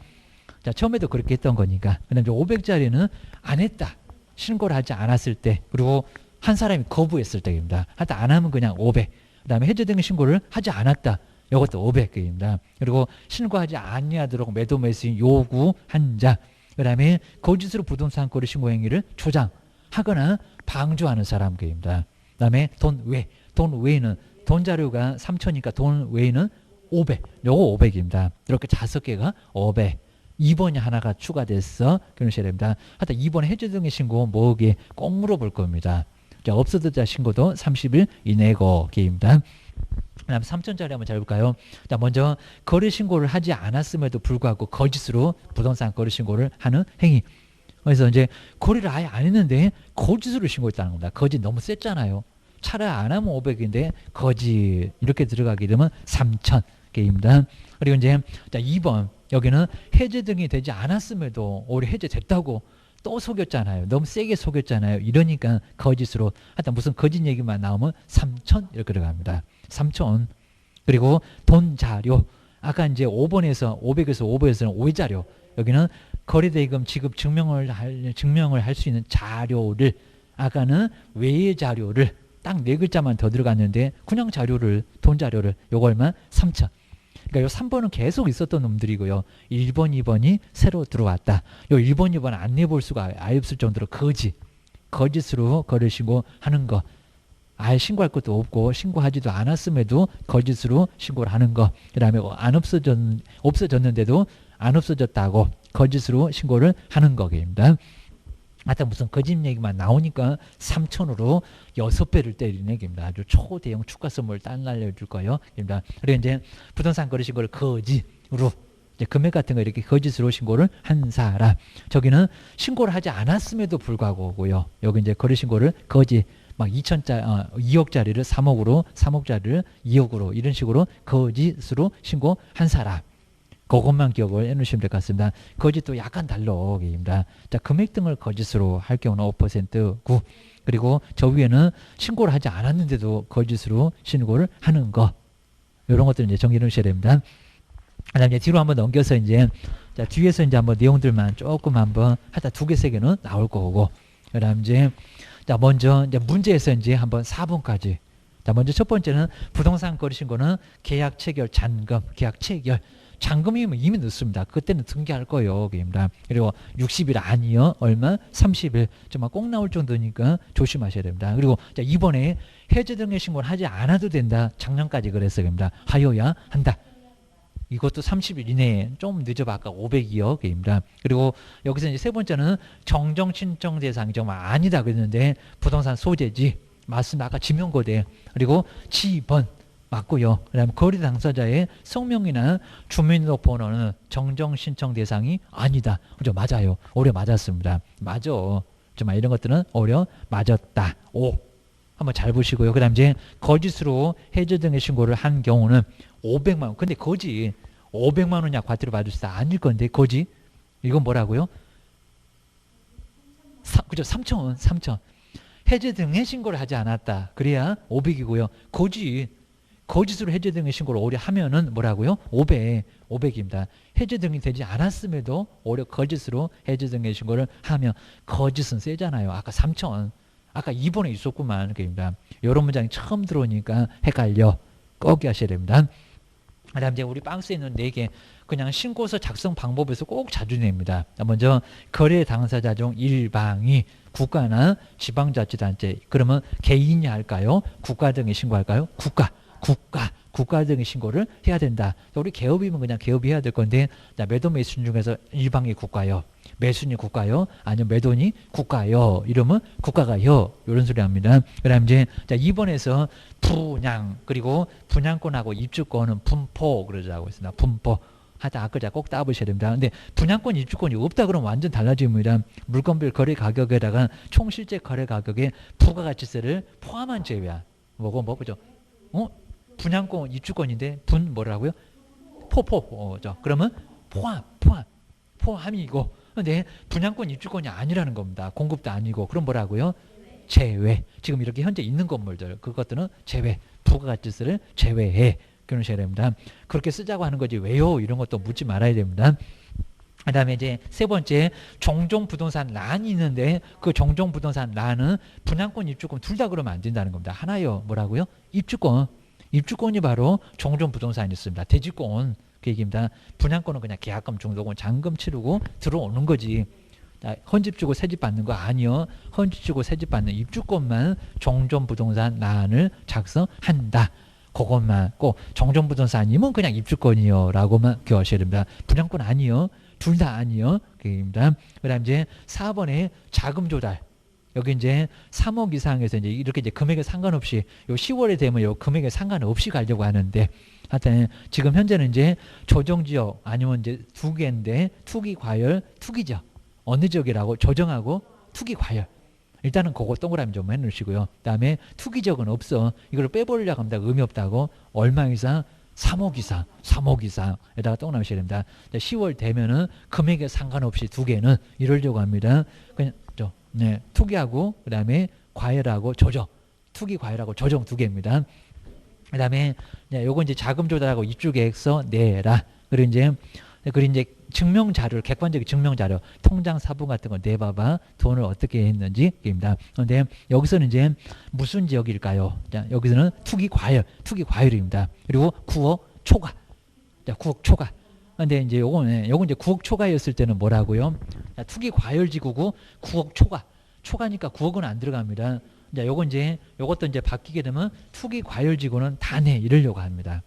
자 처음에도 그렇게 했던 거니까. 그다음에 500짜리는 안 했다 신고를 하지 않았을 때 그리고 한 사람이 거부했을 때입니다. 하여튼 안 하면 그냥 500. 그 다음에 해제 등의 신고를 하지 않았다. 이것도 500개입니다. 그리고 신고하지 아니하도록 매도 매수인 요구한 자. 그 다음에 거짓으로 부동산 거래 신고 행위를 조장하거나 방조하는 사람입니다. 그 다음에 돈 외에는 돈 자료가 3천이니까 돈 외에는 500. 요거 500입니다. 이렇게 5개가 500. 2번이 하나가 추가됐어. 그러셔야 됩니다. 하여튼 2번 해제 등의 신고 뭐게 꼭 물어볼 겁니다. 자, 없어졌다 신고도 30일 이내고 게입니다. 그다음 3천짜리 한번 잘 볼까요? 자, 먼저 거래 신고를 하지 않았음에도 불구하고 거짓으로 부동산 거래 신고를 하는 행위. 그래서 이제 거래를 아예 안 했는데 거짓으로 신고했다는 겁니다. 거짓 너무 셌잖아요. 차라리 안 하면 500인데 거짓 이렇게 들어가게 되면 3천 개입니다. 그리고 이제 자, 2번 여기는 해제 등이 되지 않았음에도 오히려 해제됐다고 또 속였잖아요. 너무 세게 속였잖아요. 이러니까 거짓으로 하여튼 무슨 거짓 얘기만 나오면 3천 이렇게 들어갑니다. 3천. 그리고 돈 자료. 아까 이제 5번에서 500에서 5번에서는 오해 자료. 여기는 거래대금 지급 증명을 할 수 있는 자료를 아까는 외의 자료를 딱 4글자만 더 들어갔는데 그냥 자료를 돈 자료를 요걸만 3천. 그러니까 요 3번은 계속 있었던 놈들이고요. 1번, 2번이 새로 들어왔다. 요 1번, 2번 안 내볼 수가 아예 없을 정도로 거짓으로 거래 신고하는 거. 아예 신고할 것도 없고 신고하지도 않았음에도 거짓으로 신고를 하는 거. 그 다음에 없어졌는데도 안 없어졌다고 거짓으로 신고를 하는 거입니다. 하여튼 무슨 거짓 얘기만 나오니까 3천으로 6배를 때리는 얘기입니다. 아주 초대형 축하 선물 딴 날려줄 거예요. 그리고 이제 부동산 거래 신고를 거짓으로 이제 금액 같은 거 이렇게 거짓으로 신고를 한 사람. 저기는 신고를 하지 않았음에도 불구하고고요. 여기 이제 거래 신고를 거짓 막 2억짜리를 3억으로 3억짜리를 2억으로 이런 식으로 거짓으로 신고한 사람. 그것만 기억을 해놓으시면 될 것 같습니다. 거짓도 약간 달러입니다. 자, 금액 등을 거짓으로 할 경우는 5%구. 그리고 저 위에는 신고를 하지 않았는데도 거짓으로 신고를 하는 거. 이런 것들 이제 정리해 놓으셔야 됩니다. 그다음에 뒤로 한번 넘겨서 이제 자, 뒤에서 이제 한번 내용들만 조금 한번 하다 2개, 3개는 나올 거고. 그다음 이제 자, 먼저 이제 문제에서 이제 한번 4번까지. 자, 먼저 첫 번째는 부동산 거래 신고는 계약 체결 잔금, 계약 체결. 잔금이면 이미 늦습니다. 그때는 등기할 거예요. 그리고 60일 아니요. 얼마? 30일. 정말 꼭 나올 정도니까 조심하셔야 됩니다. 그리고 자, 이번에 해제 등기 신고를 하지 않아도 된다. 작년까지 그랬어요. 하여야 한다. 이것도 30일 이내에 좀 늦어봐 아까 500이요. 그리고 여기서 이제 세 번째는 정정 신청 대상이 정말 아니다 그랬는데 부동산 소재지 맞습니다. 아까 지명거대 그리고 지번 맞고요. 그다음에 거래 당사자의 성명이나 주민등록번호는 정정 신청 대상이 아니다. 그죠? 맞아요. 오려 맞았습니다. 맞아. 정말 이런 것들은 오려 맞았다. 오. 한번 잘 보시고요. 그다음 이제 거짓으로 해제 등의 신고를 한 경우는 500만 원. 근데 거짓 500만 원이야 과태료 받을 수 아닐 건데 거짓 이건 뭐라고요? 그죠? 3,000원. 3,000. 해제 등의 신고를 하지 않았다. 그래야 500이고요. 거짓으로 해제 등의 신고를 오래 하면은 뭐라고요? 500입니다. 해제 등이 되지 않았음에도 오래 거짓으로 해제 등의 신고를 하면 거짓은 세잖아요. 아까 3,000. 아까 2번에 있었구만. 그러니까 이런 문장이 처음 들어오니까 헷갈려. 꼭 하셔야 됩니다. 그다음 이제 우리 박스에 있는 4개 그냥 신고서 작성 방법에서 꼭 자주 냅니다. 먼저 거래 당사자 중 일방이 국가나 지방자치단체 그러면 개인이 할까요? 국가 등에 신고할까요? 국가 등의 신고를 해야 된다. 우리 개업이면 그냥 개업이 해야 될 건데 자, 매도 매수인 중에서 일방이 국가요. 매수인이 국가요. 아니면 매도인이 국가요. 이러면 국가가요. 이런 소리 합니다. 그다음 이제 자, 2번에서 분양 그리고 분양권하고 입주권은 분포 그러자고 있습니다. 분포. 하여튼 아까 꼭 따보셔야 됩니다. 근데 분양권 입주권이 없다 그러면 완전 달라집니다. 물건별 거래 가격에다가 총 실제 거래 가격에 부가가치세를 포함한 제외야. 뭐 그죠? 분양권 입주권인데 분 뭐라고요? 포죠. 그러면 포함이고 근데 분양권 입주권이 아니라는 겁니다. 공급도 아니고 그럼 뭐라고요? 제외. 지금 이렇게 현재 있는 건물들 그것들은 제외. 부가가치세를 제외해. 그러셔야 됩니다. 그렇게 쓰자고 하는 거지 왜요? 이런 것도 묻지 말아야 됩니다. 그 다음에 이제 세 번째 종종부동산 란이 있는데 그 종종부동산 란은 분양권 입주권 둘 다 그러면 안 된다는 겁니다. 하나요. 뭐라고요? 입주권이 바로 종종부동산이 있습니다. 대지권 그 얘기입니다. 분양권은 그냥 계약금, 중도금, 잔금 치르고 들어오는 거지. 헌집 주고 새집 받는 거 아니요. 헌집 주고 새집 받는 입주권만 종종부동산 란을 작성한다. 그것만 꼭 종종부동산이면 그냥 입주권이요 라고만 기억하셔야 됩니다. 분양권 아니요. 둘 다 아니요. 그입니다. 그다음 이제 4번에 자금 조달. 여기 이제 3억 이상에서 이제 이렇게 이제 금액에 상관없이 요 10월에 되면 요 금액에 상관없이 가려고 하는데 하여튼 지금 현재는 이제 조정지역 아니면 이제 2개인데 투기 과열 투기지역 어느 지역이라고 조정하고 투기 과열 일단은 그거 동그라미 좀 해놓으시고요. 그다음에 투기지역은 없어. 이걸 빼버리려고 합니다. 의미 없다고. 얼마 이상? 3억 이상에다가 동그라미 셔야 됩니다. 10월 되면은 금액에 상관없이 2개는 이러려고 합니다. 그냥 네, 투기하고 그다음에 과열하고 조정. 투기 과열하고 조정 2개입니다. 그다음에 요거 이제 자금 조달하고 입주 계획서 내라. 그리고 이제 증명 자료를 객관적인 증명 자료, 통장 사본 같은 거 내봐봐. 돈을 어떻게 했는지입니다. 그런데 여기서는 이제 무슨 지역일까요? 자, 여기서는 투기 과열입니다. 그리고 9억 초과. 자, 9억 초과. 근데 이제 요건 이제 9억 초과였을 때는 뭐라고요? 자, 투기 과열 지구고 9억 초과. 초과니까 9억은 안 들어갑니다. 자, 요것도 이제 바뀌게 되면 투기 과열 지구는 다 내 이러려고 합니다.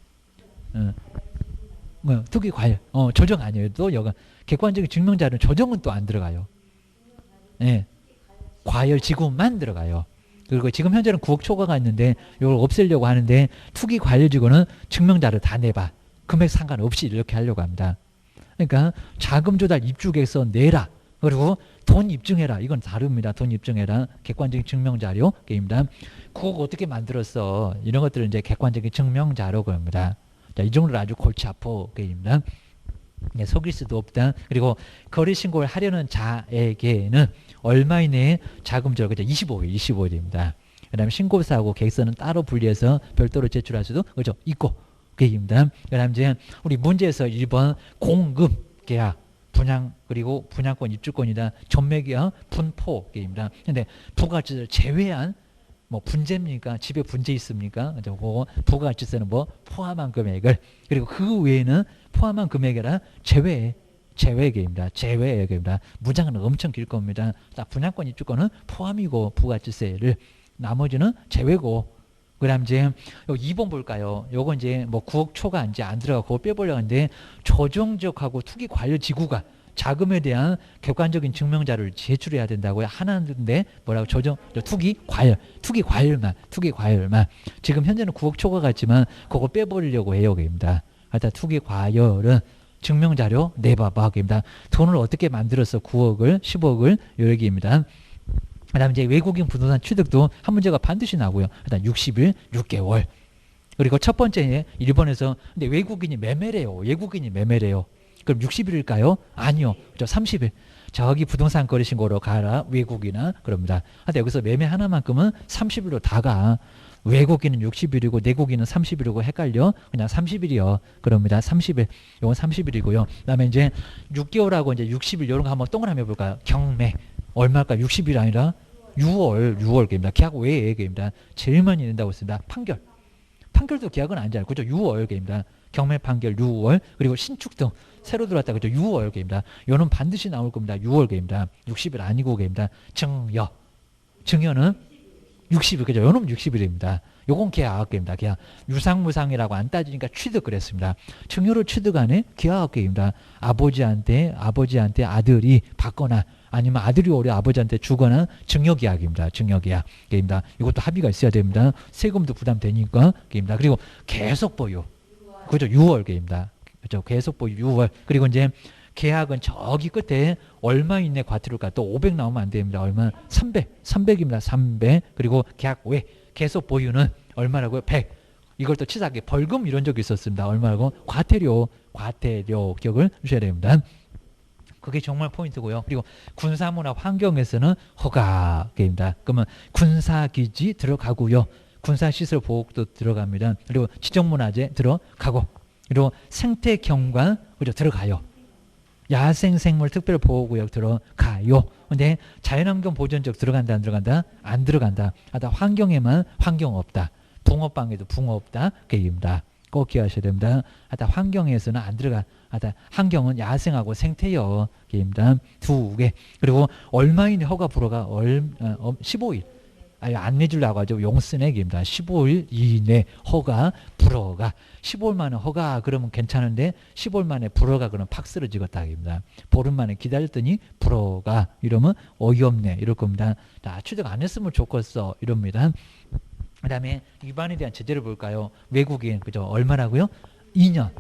투기 과열. 조정 아니에요. 또 여가 객관적인 증명 자료는 조정은 또 안 들어가요. 예. 과열 지구만 들어가요. 그리고 지금 현재는 9억 초과가 있는데 이걸 없애려고 하는데 투기 과열 지구는 증명 자료 다 내봐. 금액 상관없이 이렇게 하려고 합니다. 그러니까 자금 조달 입주 계획서 내라. 그리고 돈 입증해라. 이건 다릅니다. 돈 입증해라. 객관적인 증명 자료 게임입니다. 그거 어떻게 만들었어? 이런 것들은 이제 객관적인 증명 자료 겁니다. 자, 이 정도로 아주 골치 아파 게임입니다. 네, 속일 수도 없다. 그리고 거래 신고를 하려는 자에게는 얼마 이내에 자금 조달 25일입니다. 그다음에 신고서하고 계획서는 따로 분리해서 별도로 제출할 수도 있고 게임입니다. 그다음 이제 우리 문제에서 1번 공급 계약 분양 그리고 분양권 입주권이다. 전매기와 분포입니다. 근데 부가가치세를 제외한 뭐 분재입니까? 집에 분재 있습니까? 그거 부가가치세는 뭐 포함한 금액을 그리고 그 외에는 포함한 금액이라 제외액입니다. 제외액입니다. 문장은 엄청 길 겁니다. 자, 분양권 입주권은 포함이고 부가가치세를 나머지는 제외고 그다음 이제 2번 볼까요? 요거 이제 뭐 9억 초가 이제 안 들어가 그거 빼보려고 하는데 조정지역하고 투기 관련 지구가 자금에 대한 객관적인 증명 자료를 제출해야 된다고요. 하나인데 뭐라고 투기 과열만 지금 현재는 9억 초과 같지만 그거 빼버리려고 해요. 입니다. 하여튼 투기 과열은 증명 자료 내봐봐입니다. 돈을 어떻게 만들어서 9억을 10억을 요 얘기입니다. 그다음 이제 외국인 부동산 취득도 한 문제가 반드시 나오고요. 일단 60일 6개월. 그리고 첫 번째 1번에서 근데 외국인이 매매래요. 그럼 60일일까요? 아니요. 30일. 저기 부동산 거래신고로 가라. 외국이나 그럽니다. 근데 여기서 매매 하나만큼은 30일로 다가. 외국인은 60일이고 내국인은 30일이고 헷갈려. 그냥 30일이요. 그럽니다. 30일. 이건 30일이고요. 그다음에 이제 6개월하고 이제 60일 이런 거 한번 동그라미 해볼까요? 경매. 얼마일까? 60일 아니라 6월입니다. 계약 외액입니다. 제일 많이 낸다고 했습니다. 판결도 계약은 아니잖아요. 그죠? 6월입니다. 경매 판결 6월 그리고 신축 등 새로 들어왔다 그죠? 6월입니다. 요는 반드시 나올 겁니다. 6월입니다. 60일 아니고 입니다. 증여는 60일 그죠? 요는 60일입니다. 요건 계약입니다. 계약 유상무상이라고 안 따지니까 취득 그랬습니다. 증여를 취득하는 계약입니다. 아버지한테 아들이 받거나 아니면 아들이 오래 아버지한테 주거나 증여계약입니다. 증여계약입니다. 이것도 합의가 있어야 됩니다. 세금도 부담되니까 입니다. 그리고 계속 보유 그죠? 6월입니다. 그죠? 계속 보유 6월 그리고 이제 계약은 저기 끝에 얼마 있네 과태료가 또 500 나오면 안 됩니다. 얼마? 300입니다. 300 그리고 계약 외 계속 보유는 얼마라고요? 100 이걸 또 치사하게 벌금 이런 적이 있었습니다. 얼마라고? 과태료 기억을 주셔야 됩니다. 그게 정말 포인트고요. 그리고 군사문화 환경에서는 허가입니다. 그러면 군사기지 들어가고요. 군사시설 보호도 들어갑니다. 그리고 지정문화재 들어가고 그리고 생태경관 그죠 들어가요. 야생생물 특별보호구역 들어가요. 근데 자연환경 보전지역 들어간다 안 들어간다? 안 들어간다. 하다 환경에만 환경 없다. 붕어빵에도 붕어 없다. 그입니다. 꼭 기억하셔야 됩니다. 하다 환경에서는 안 들어가. 하다 환경은 야생하고 생태여. 그입니다. 두 개. 그리고 얼마 이내 허가 불허가 15일. 안 내주려고 하죠. 용쓰내기입니다. 15일 이내 허가 불허가 15일 만에 허가 그러면 괜찮은데 15일 만에 불허가 그러면 팍스를 찍었다입니다. 보름 만에 기다렸더니 불허가 이러면 어이없네 이럴 겁니다. 자, 취득 안 했으면 좋겠어 이럽니다. 그다음에 위반에 대한 제재를 볼까요? 외국인 그죠? 얼마라고요? 2년.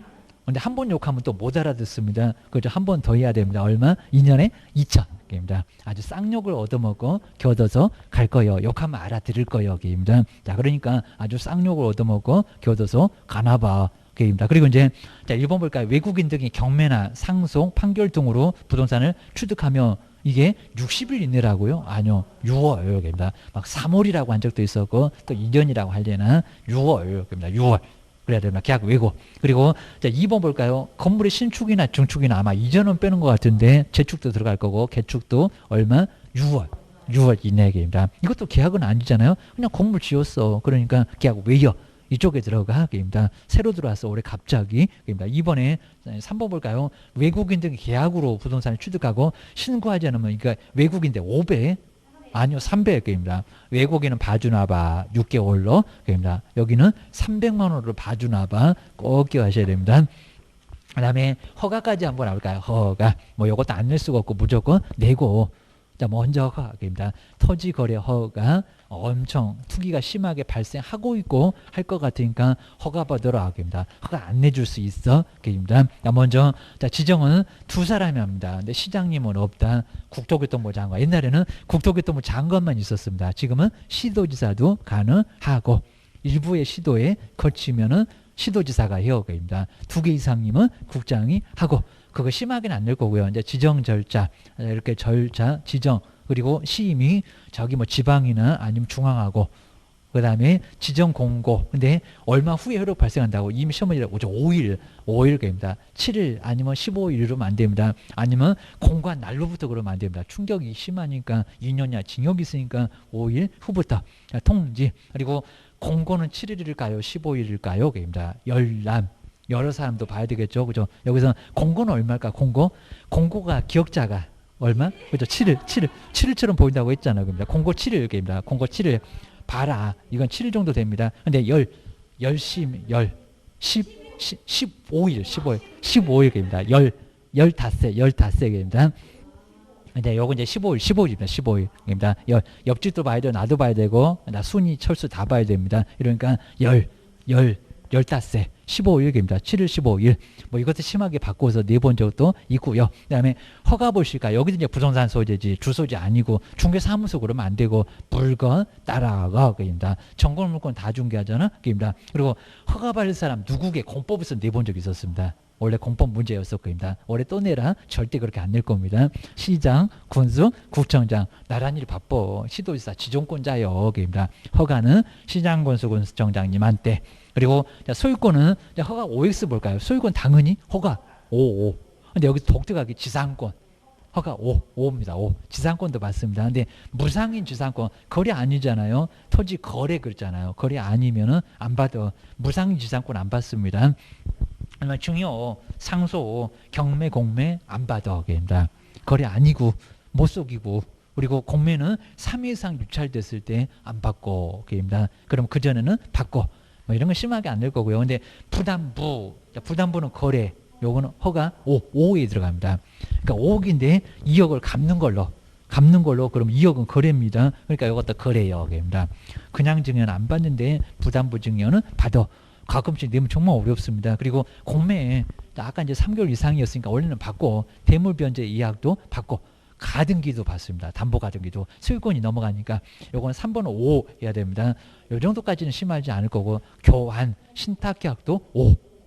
근데 한 번 욕하면 또 못 알아듣습니다. 그죠? 한 번 더 해야 됩니다. 얼마? 2년에 2,000입니다. 아주 쌍욕을 얻어먹고 겨둬서 갈 거예요. 욕하면 알아들을 거예요. 입니다. 자, 그러니까 아주 쌍욕을 얻어먹고 겨둬서 가나봐. 입니다. 그리고 이제 자, 1번 볼까요? 외국인 등이 경매나 상속, 판결 등으로 부동산을 취득하며 이게 60일 이내라고요? 아니요. 6월입니다. 막 3월이라고 한 적도 있었고 또 2년이라고 하려나 6월입니다. 6월. 그래야 됩니다. 계약 외고. 그리고 자 2번 볼까요? 건물의 신축이나 증축이나 아마 이전은 빼는 것 같은데 재축도 들어갈 거고 개축도 얼마? 6월 이내입니다. 이것도 계약은 아니잖아요. 그냥 건물 지었어. 그러니까 계약 외여. 이쪽에 들어가기입니다. 새로 들어와서 올해 갑자기 입니다. 이번에 3번 볼까요? 외국인 등 계약으로 부동산을 취득하고 신고하지 않으면 그러니까 외국인데 5배 아니요 300개입니다. 외국인은 봐주나봐 6개월로 입니다. 여기는 300만 원으로 봐주나봐 꼭 기억하셔야 됩니다. 그 다음에 허가까지 한번 나올까요? 허가 뭐 이것도 안 낼 수가 없고 무조건 내고 자 먼저 허가입니다. 토지거래 허가 엄청 투기가 심하게 발생하고 있고 할 것 같으니까 허가 받으러 하기입니다. 허가 안 내줄 수 있어. 입니다. 먼저 자 지정은 두 사람이 합니다. 근데 시장님은 없다. 국토교통부 장관. 옛날에는 국토교통부 장관만 있었습니다. 지금은 시도지사도 가능하고 일부의 시도에 거치면은 시도지사가 해역입니다. 2개 이상님은 국장이 하고 그거 심하게는 안 될 거고요. 이제 지정 절차 이렇게 절차 지정 그리고 시임이 저기 뭐 지방이나 아니면 중앙하고 그 다음에 지정 공고. 근데 얼마 후에 효력 발생한다고 이미 시험문제라고 5일, 5일 그럽니다. 7일 아니면 15일이면 안 됩니다. 아니면 공고한 날로부터 그러면 안 됩니다. 충격이 심하니까 2년이나 징역이 있으니까 5일 후부터 통지. 그리고 공고는 7일일까요? 15일일까요? 그럽니다. 열람. 여러 사람도 봐야 되겠죠. 그죠? 여기서 공고는 얼마일까? 공고가 기억자가 얼마? 그죠? 7일처럼 보인다고 했잖아요. 그럽니다. 공고 7일 그럽니다. 공고 7일 봐라. 이건 7일 정도 됩니다. 근데 10, 15일, 15일 그럽니다. 15세 그럽니다. 근데 요거 이제 15일입니다. 15일입니다. 옆집도 봐야 되고, 나도 봐야 되고, 나 순위, 철수 다 봐야 됩니다. 이러니까 15세, 15일입니다. 7일, 15일. 뭐 이것도 심하게 바꿔서 내본 적도 있고요. 그 다음에 허가볼시가 여기도 이제 부동산 소재지, 주소지 아니고, 중개사무소 그러면 안 되고, 물건 따라가, 그입니다. 정권 물건 다 중개하잖아, 그입니다. 그리고 허가받을 사람 누구게 공법에서 내본 적이 있었습니다. 원래 공법 문제였을 겁니다. 올해 또 내라. 절대 그렇게 안 낼 겁니다. 시장, 군수, 구청장. 나란 일 바빠. 시도지사, 지정권자요. 그입니다. 허가는 시장, 군수, 구청장님한테. 그리고 소유권은 허가 OX 볼까요? 소유권 당연히 허가 5. 근데 여기 독특하게 지상권. 허가 5입니다. 5. 지상권도 받습니다. 근데 무상인 지상권 거래 아니잖아요. 토지 거래 그랬잖아요. 거래 아니면은 안 받아. 무상인 지상권 안 받습니다. 중요, 상소, 경매, 공매 안 받아. 그입니다. 거래 아니고 못 속이고 그리고 공매는 3일 이상 유찰됐을 때 안 받고 그입니다. 그럼 그 전에는 받고 뭐 이런 건 심하게 안 될 거고요. 근데 부담부는 거래, 요거는 허가 5에 들어갑니다. 그러니까 5억인데 2억을 갚는 걸로 그럼 2억은 거래입니다. 그러니까 이것도 거래요. 그입니다. 그냥 증여는 안 받는데 부담부 증여는 받아. 가끔씩 내면 정말 어렵습니다. 그리고 공매에 아까 이제 3개월 이상이었으니까 원래는 받고 대물 변제 예약도 받고 가등기도 받습니다. 담보 가등기도 소유권이 넘어가니까 요건 3번은 5 해야 됩니다. 요 정도까지는 심하지 않을 거고 교환 신탁 계약도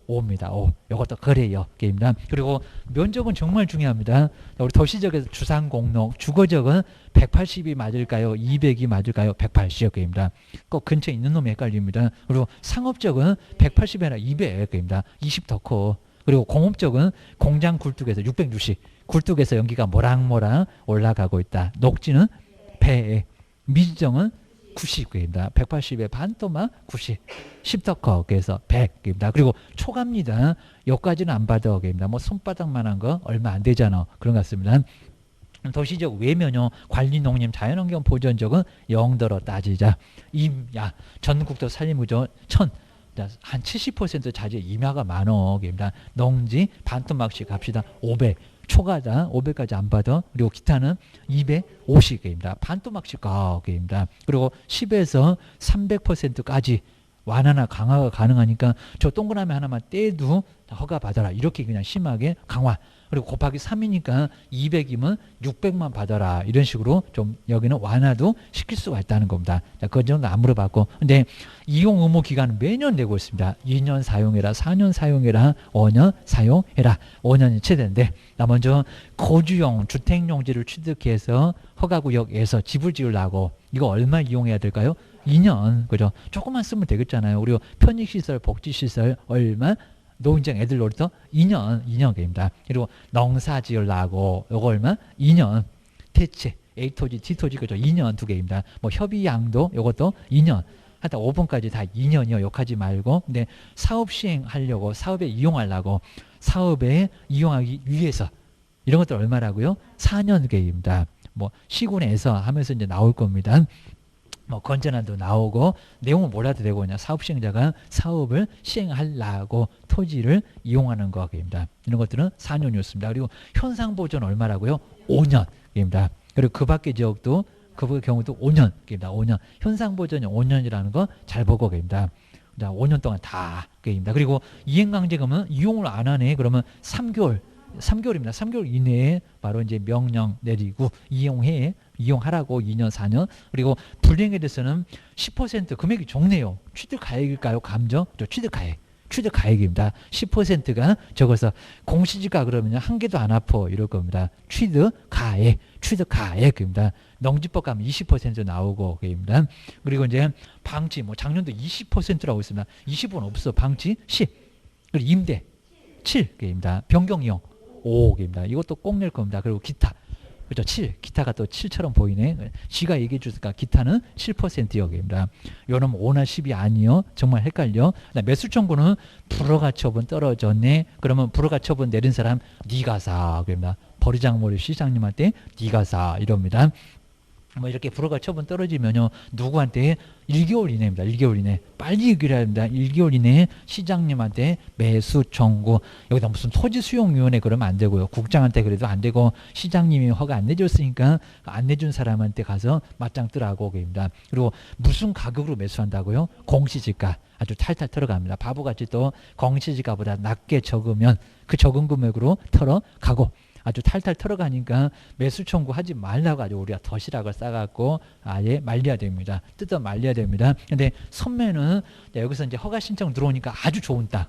5입니다. 5. 요것도 거래요. 게임입니다. 그리고 면적은 정말 중요합니다. 우리 도시적에서 주상공록, 주거적은 180이 맞을까요? 200이 맞을까요? 180여 개입니다. 꼭 근처에 있는 놈이 헷갈립니다. 그리고 상업적은 180이 아니라 200개입니다. 20 더 커. 그리고 공업적은 공장 굴뚝에서 660. 굴뚝에서 연기가 모락모락 올라가고 있다. 녹지는 배. 미지정은 90개입니다. 180에 반토막 90. 10더 그래서 100개입니다. 그리고 초과입니다. 여기까지는 안 받아. 개입니다. 뭐 손바닥만한 거 얼마 안 되잖아. 그런 것 같습니다. 도시적 외면요, 관리 농림 자연환경 보전적은 영더러 따지자. 임야 전국도 살림구조 한 70% 자재 임야가 많어. 개입니다. 농지 반토막씩 갑시다. 500. 초과다 500까지 안 받아. 그리고 기타는 250개입니다. 반토막씩 가게입니다. 그리고 10에서 300%까지 완화나 강화가 가능하니까 저 동그라미 하나만 떼도 허가 받아라. 이렇게 그냥 심하게 강화. 그리고 곱하기 3이니까 200이면 600만 받아라. 이런 식으로 좀 여기는 완화도 시킬 수가 있다는 겁니다. 자, 그 정도 안 물어봤고. 근데 이용 의무 기간은 매년 내고 있습니다. 2년 사용해라, 4년 사용해라, 5년 사용해라. 5년이 최대인데, 나 먼저 거주용 주택용지를 취득해서 허가구역에서 집을 지으려고 이거 얼마 이용해야 될까요? 2년. 그죠? 조금만 쓰면 되겠잖아요. 그리고 편익시설, 복지시설 얼마? 노인정 애들 놀이터 2년입니다. 그리고 농사 지으려고 요거 얼마? 2년. 대체 A토지, D토지 그죠? 2년 2개입니다. 뭐 협의양도 요것도 2년. 하여튼 5번까지 다 2년이요. 욕하지 말고. 근데 사업 시행하려고, 사업에 이용하려고, 사업에 이용하기 위해서 이런 것들 얼마라고요? 4년계입니다. 뭐 시군에서 하면서 이제 나올 겁니다. 뭐 건전한도 나오고 내용은 몰라도 되고 그냥 사업 시행자가 사업을 시행하려고 토지를 이용하는 거입니다. 이런 것들은 4년이었습니다. 그리고 현상 보존 얼마라고요? 5년입니다. 그리고 그 밖의 지역도 그 경우도 5년입니다. 5년. 현상 보존이 5년이라는 거 잘 보고 계십니다. 5년 동안 다 게임입니다. 그리고 이행강제금은 이용을 안 하네. 그러면 3개월입니다. 3개월 이내에 바로 이제 명령 내리고 이용하라고 2년, 4년. 그리고 불이행에 대해서는 10% 금액이 적네요. 취득가액일까요? 감정? 취득가액. 취득가액입니다. 10%가 적어서 공시지가 그러면 한 개도 안 아파 이럴 겁니다. 취득가액입니다. 농지법 가면 20% 나오고 그입니다. 그리고 이제 방치 뭐 작년도 20%라고 있습니다. 20은 없어. 방치 10. 그리고 임대 7개입니다. 변경이용 5개입니다. 이것도 꼭 낼 겁니다. 그리고 기타 그죠? 7. 기타가 또 7처럼 보이네. 지가 얘기해 주니까 기타는 7%여기입니다. 요놈 5나 10이 아니요. 정말 헷갈려. 매수 청구는 불허가처분 떨어졌네. 그러면 불허가처분 내린 사람 네가 사. 그럽니다. 버리장머리 시장님한테 네가 사. 이럽니다. 뭐 이렇게 불허가처분 떨어지면요. 누구한테 1개월 이내입니다. 1개월 이내. 빨리 얘기를 합니다. 1개월 이내에 시장님한테 매수 청구. 여기다 무슨 토지수용위원회 그러면 안 되고요. 국장한테 그래도 안 되고 시장님이 허가 안 내줬으니까 안 내준 사람한테 가서 맞짱 뜨라고 그럽니다. 그리고 무슨 가격으로 매수한다고요? 공시지가. 아주 탈탈 털어갑니다. 바보같이 또 공시지가보다 낮게 적으면 그 적은 금액으로 털어가고 아주 탈탈 털어가니까 매수 청구하지 말라고 아주 우리가 도시락을 싸갖고 아예 말려야 됩니다. 뜯어 말려야 됩니다. 근데 선매는 여기서 이제 허가 신청 들어오니까 아주 좋은 땅.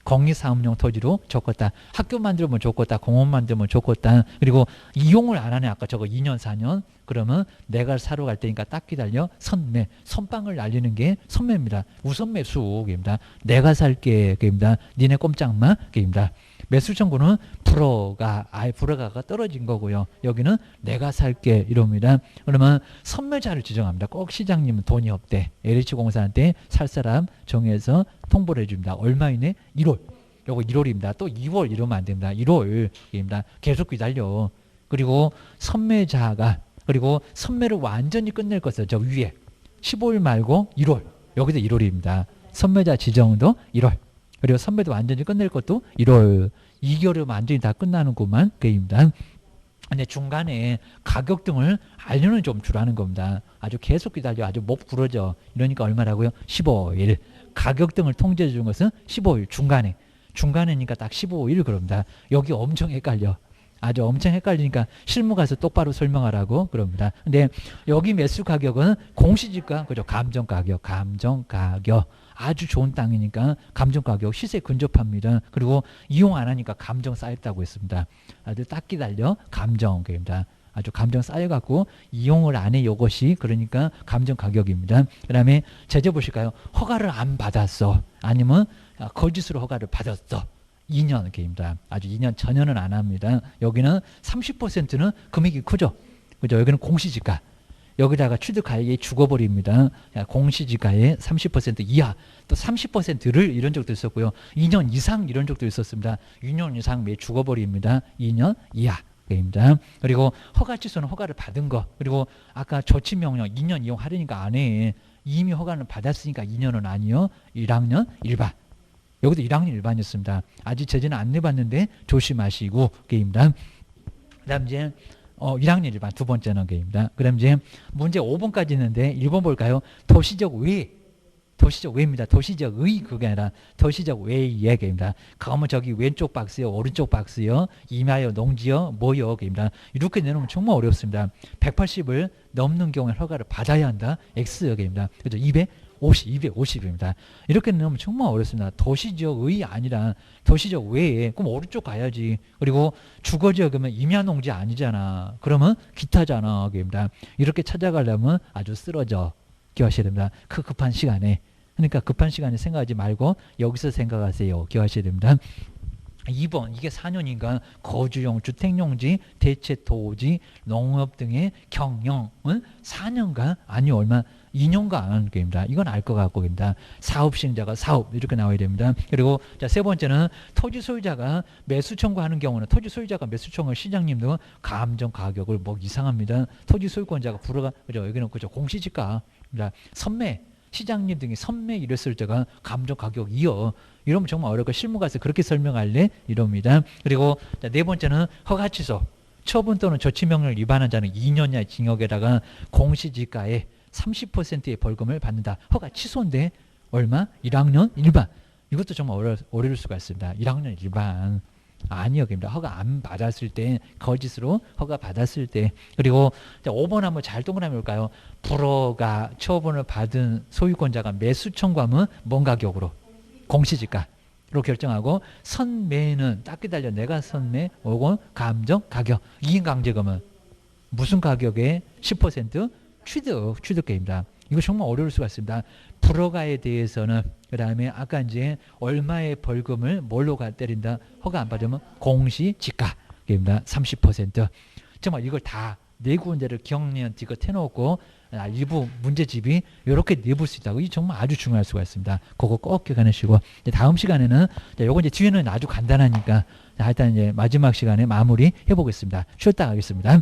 공익사업용 토지로 좋겠다. 학교 만들면 좋겠다. 공원 만들면 좋겠다. 그리고 이용을 안 하네. 아까 저거 2년 4년. 그러면 내가 사러 갈 때니까 딱 기다려. 선매. 선빵을 날리는 게 선매입니다. 우선 매수입니다. 내가 살게. 입니다. 니네 꼼짝마. 입니다. 매수 청구는 불허가가 떨어진 거고요. 여기는 내가 살게 이럽니다. 그러면 선매자를 지정합니다. 꼭 시장님은 돈이 없대. LH공사한테 살 사람 정해서 통보를 해줍니다. 얼마 이내? 1월. 요거 1월입니다. 또 2월 이러면 안 됩니다. 1월입니다. 계속 기다려. 그리고 선매자가 그리고 선매를 완전히 끝낼 것을 저 위에 15일 말고 1월. 여기도 1월입니다. 선매자 지정도 1월. 그리고 선매도 완전히 끝낼 것도 1월 2개월이면 완전히 다 끝나는구만. 그입니다. 근데 중간에 가격 등을 알려는 좀 주라는 겁니다. 아주 계속 기다려. 아주 목 부러져. 이러니까 얼마라고요? 15일. 가격 등을 통제해 준 것은 15일 중간에. 중간에니까 딱 15일 그럽니다. 여기 엄청 헷갈려. 아주 엄청 헷갈리니까 실무 가서 똑바로 설명하라고 그럽니다. 근데 여기 매수 가격은 공시지가 그죠? 감정 가격. 아주 좋은 땅이니까 감정 가격 시세 근접합니다. 그리고 이용 안 하니까 감정 쌓였다고 했습니다. 아주 딱 기다려 감정입니다. 아주 감정 쌓여갖고 이용을 안 해 이것이 그러니까 감정 가격입니다. 그 다음에 제재 보실까요? 허가를 안 받았어. 아니면 거짓으로 허가를 받았어. 2년 개입니다. 아주 2년 전혀는 안 합니다. 여기는 30%는 금액이 크죠. 그죠? 여기는 공시지가. 여기다가 취득가액이 죽어버립니다. 공시지가의 30% 이하 또 30%를 이런 적도 있었고요. 2년 이상 이런 적도 있었습니다. 2년 이상 매 죽어버립니다. 2년 이하입니다. 그리고 허가 취소는 허가를 받은 거. 그리고 아까 조치명령 2년 이용하려니까 안 해. 이미 허가는 받았으니까 2년은 아니요. 1학년 일반. 여기도 1학년 일반이었습니다. 아직 제재는 안 내봤는데 조심하시고 게임입니다. 그 다음 이제 1학년 일반 두 번째는 게임입니다. 그럼 이제 문제 5번까지 있는데 1번 볼까요? 도시적 외. 도시적 외입니다. 도시적 의 그게 아니라 도시적 외의 게임입니다. 그러면 저기 왼쪽 박스요, 오른쪽 박스요, 임야요, 농지요, 뭐요 게임입니다. 이렇게 내놓으면 정말 어렵습니다. 180을 넘는 경우에 허가를 받아야 한다. X 게임입니다. 그죠? 250입니다. 이렇게 넣으면 정말 어렵습니다. 도시지역의 아니라 도시지역 외에 그럼 오른쪽 가야지. 그리고 주거지역이면 임야농지 아니잖아. 그러면 기타잖아. 이렇게 찾아가려면 아주 쓰러져 기하셔야 됩니다. 그 급한 시간에. 그러니까 급한 시간에 생각하지 말고 여기서 생각하세요. 기하셔야 됩니다. 2번 이게 4년인가 거주용 주택용지 대체토지 농업 등의 경영은 4년간 아니 얼마 2년간 게임입니다. 이건 알 것 같고 입니다. 사업 시행자가 사업 이렇게 나와야 됩니다. 그리고 자, 세 번째는 토지 소유자가 매수 청구하는 경우는 토지 소유자가 매수 청구 시장님도 감정 가격을 뭐 이상합니다. 토지 소유권자가 불허가 그죠? 여기는 그죠? 공시지가입니다. 선매 시장님 등이 선매 이랬을 때가 감정 가격이요. 이러면 정말 어렵고 실무 가서 그렇게 설명할래? 이럽니다. 그리고 자, 네 번째는 허가 취소. 처분 또는 조치명령을 위반한 자는 2년 이하의 징역에다가 공시지가의 30%의 벌금을 받는다. 허가 취소인데 얼마? 1학년 일반. 이것도 정말 어려울 수가 있습니다. 1학년 일반. 아니요. 허가 안 받았을 때 거짓으로 허가 받았을 때. 그리고 5번 한번 잘 동그라미 볼까요? 불허가 처분을 받은 소유권자가 매수 청구하면 뭔 가격으로? 공시지가로 결정하고 선매는 딱 기다려 내가 선매 오고 감정 가격 이인강제금은 무슨 가격에 10% 취득계입니다. 이거 정말 어려울 수가 있습니다. 불허가에 대해서는 그 다음에 아까 이제 얼마의 벌금을 뭘로 때린다 허가 안 받으면 공시지가입니다. 30% 정말 이걸 다 네 군데를 경련 디귿 해놓고 일부 문제집이 이렇게 내볼 수 있다고 이 정말 아주 중요할 수가 있습니다. 그거 꼭 기억하시고 다음 시간에는 요거 이제 뒤에는 아주 간단하니까 일단 이제 마지막 시간에 마무리 해보겠습니다. 쉬었다 가겠습니다.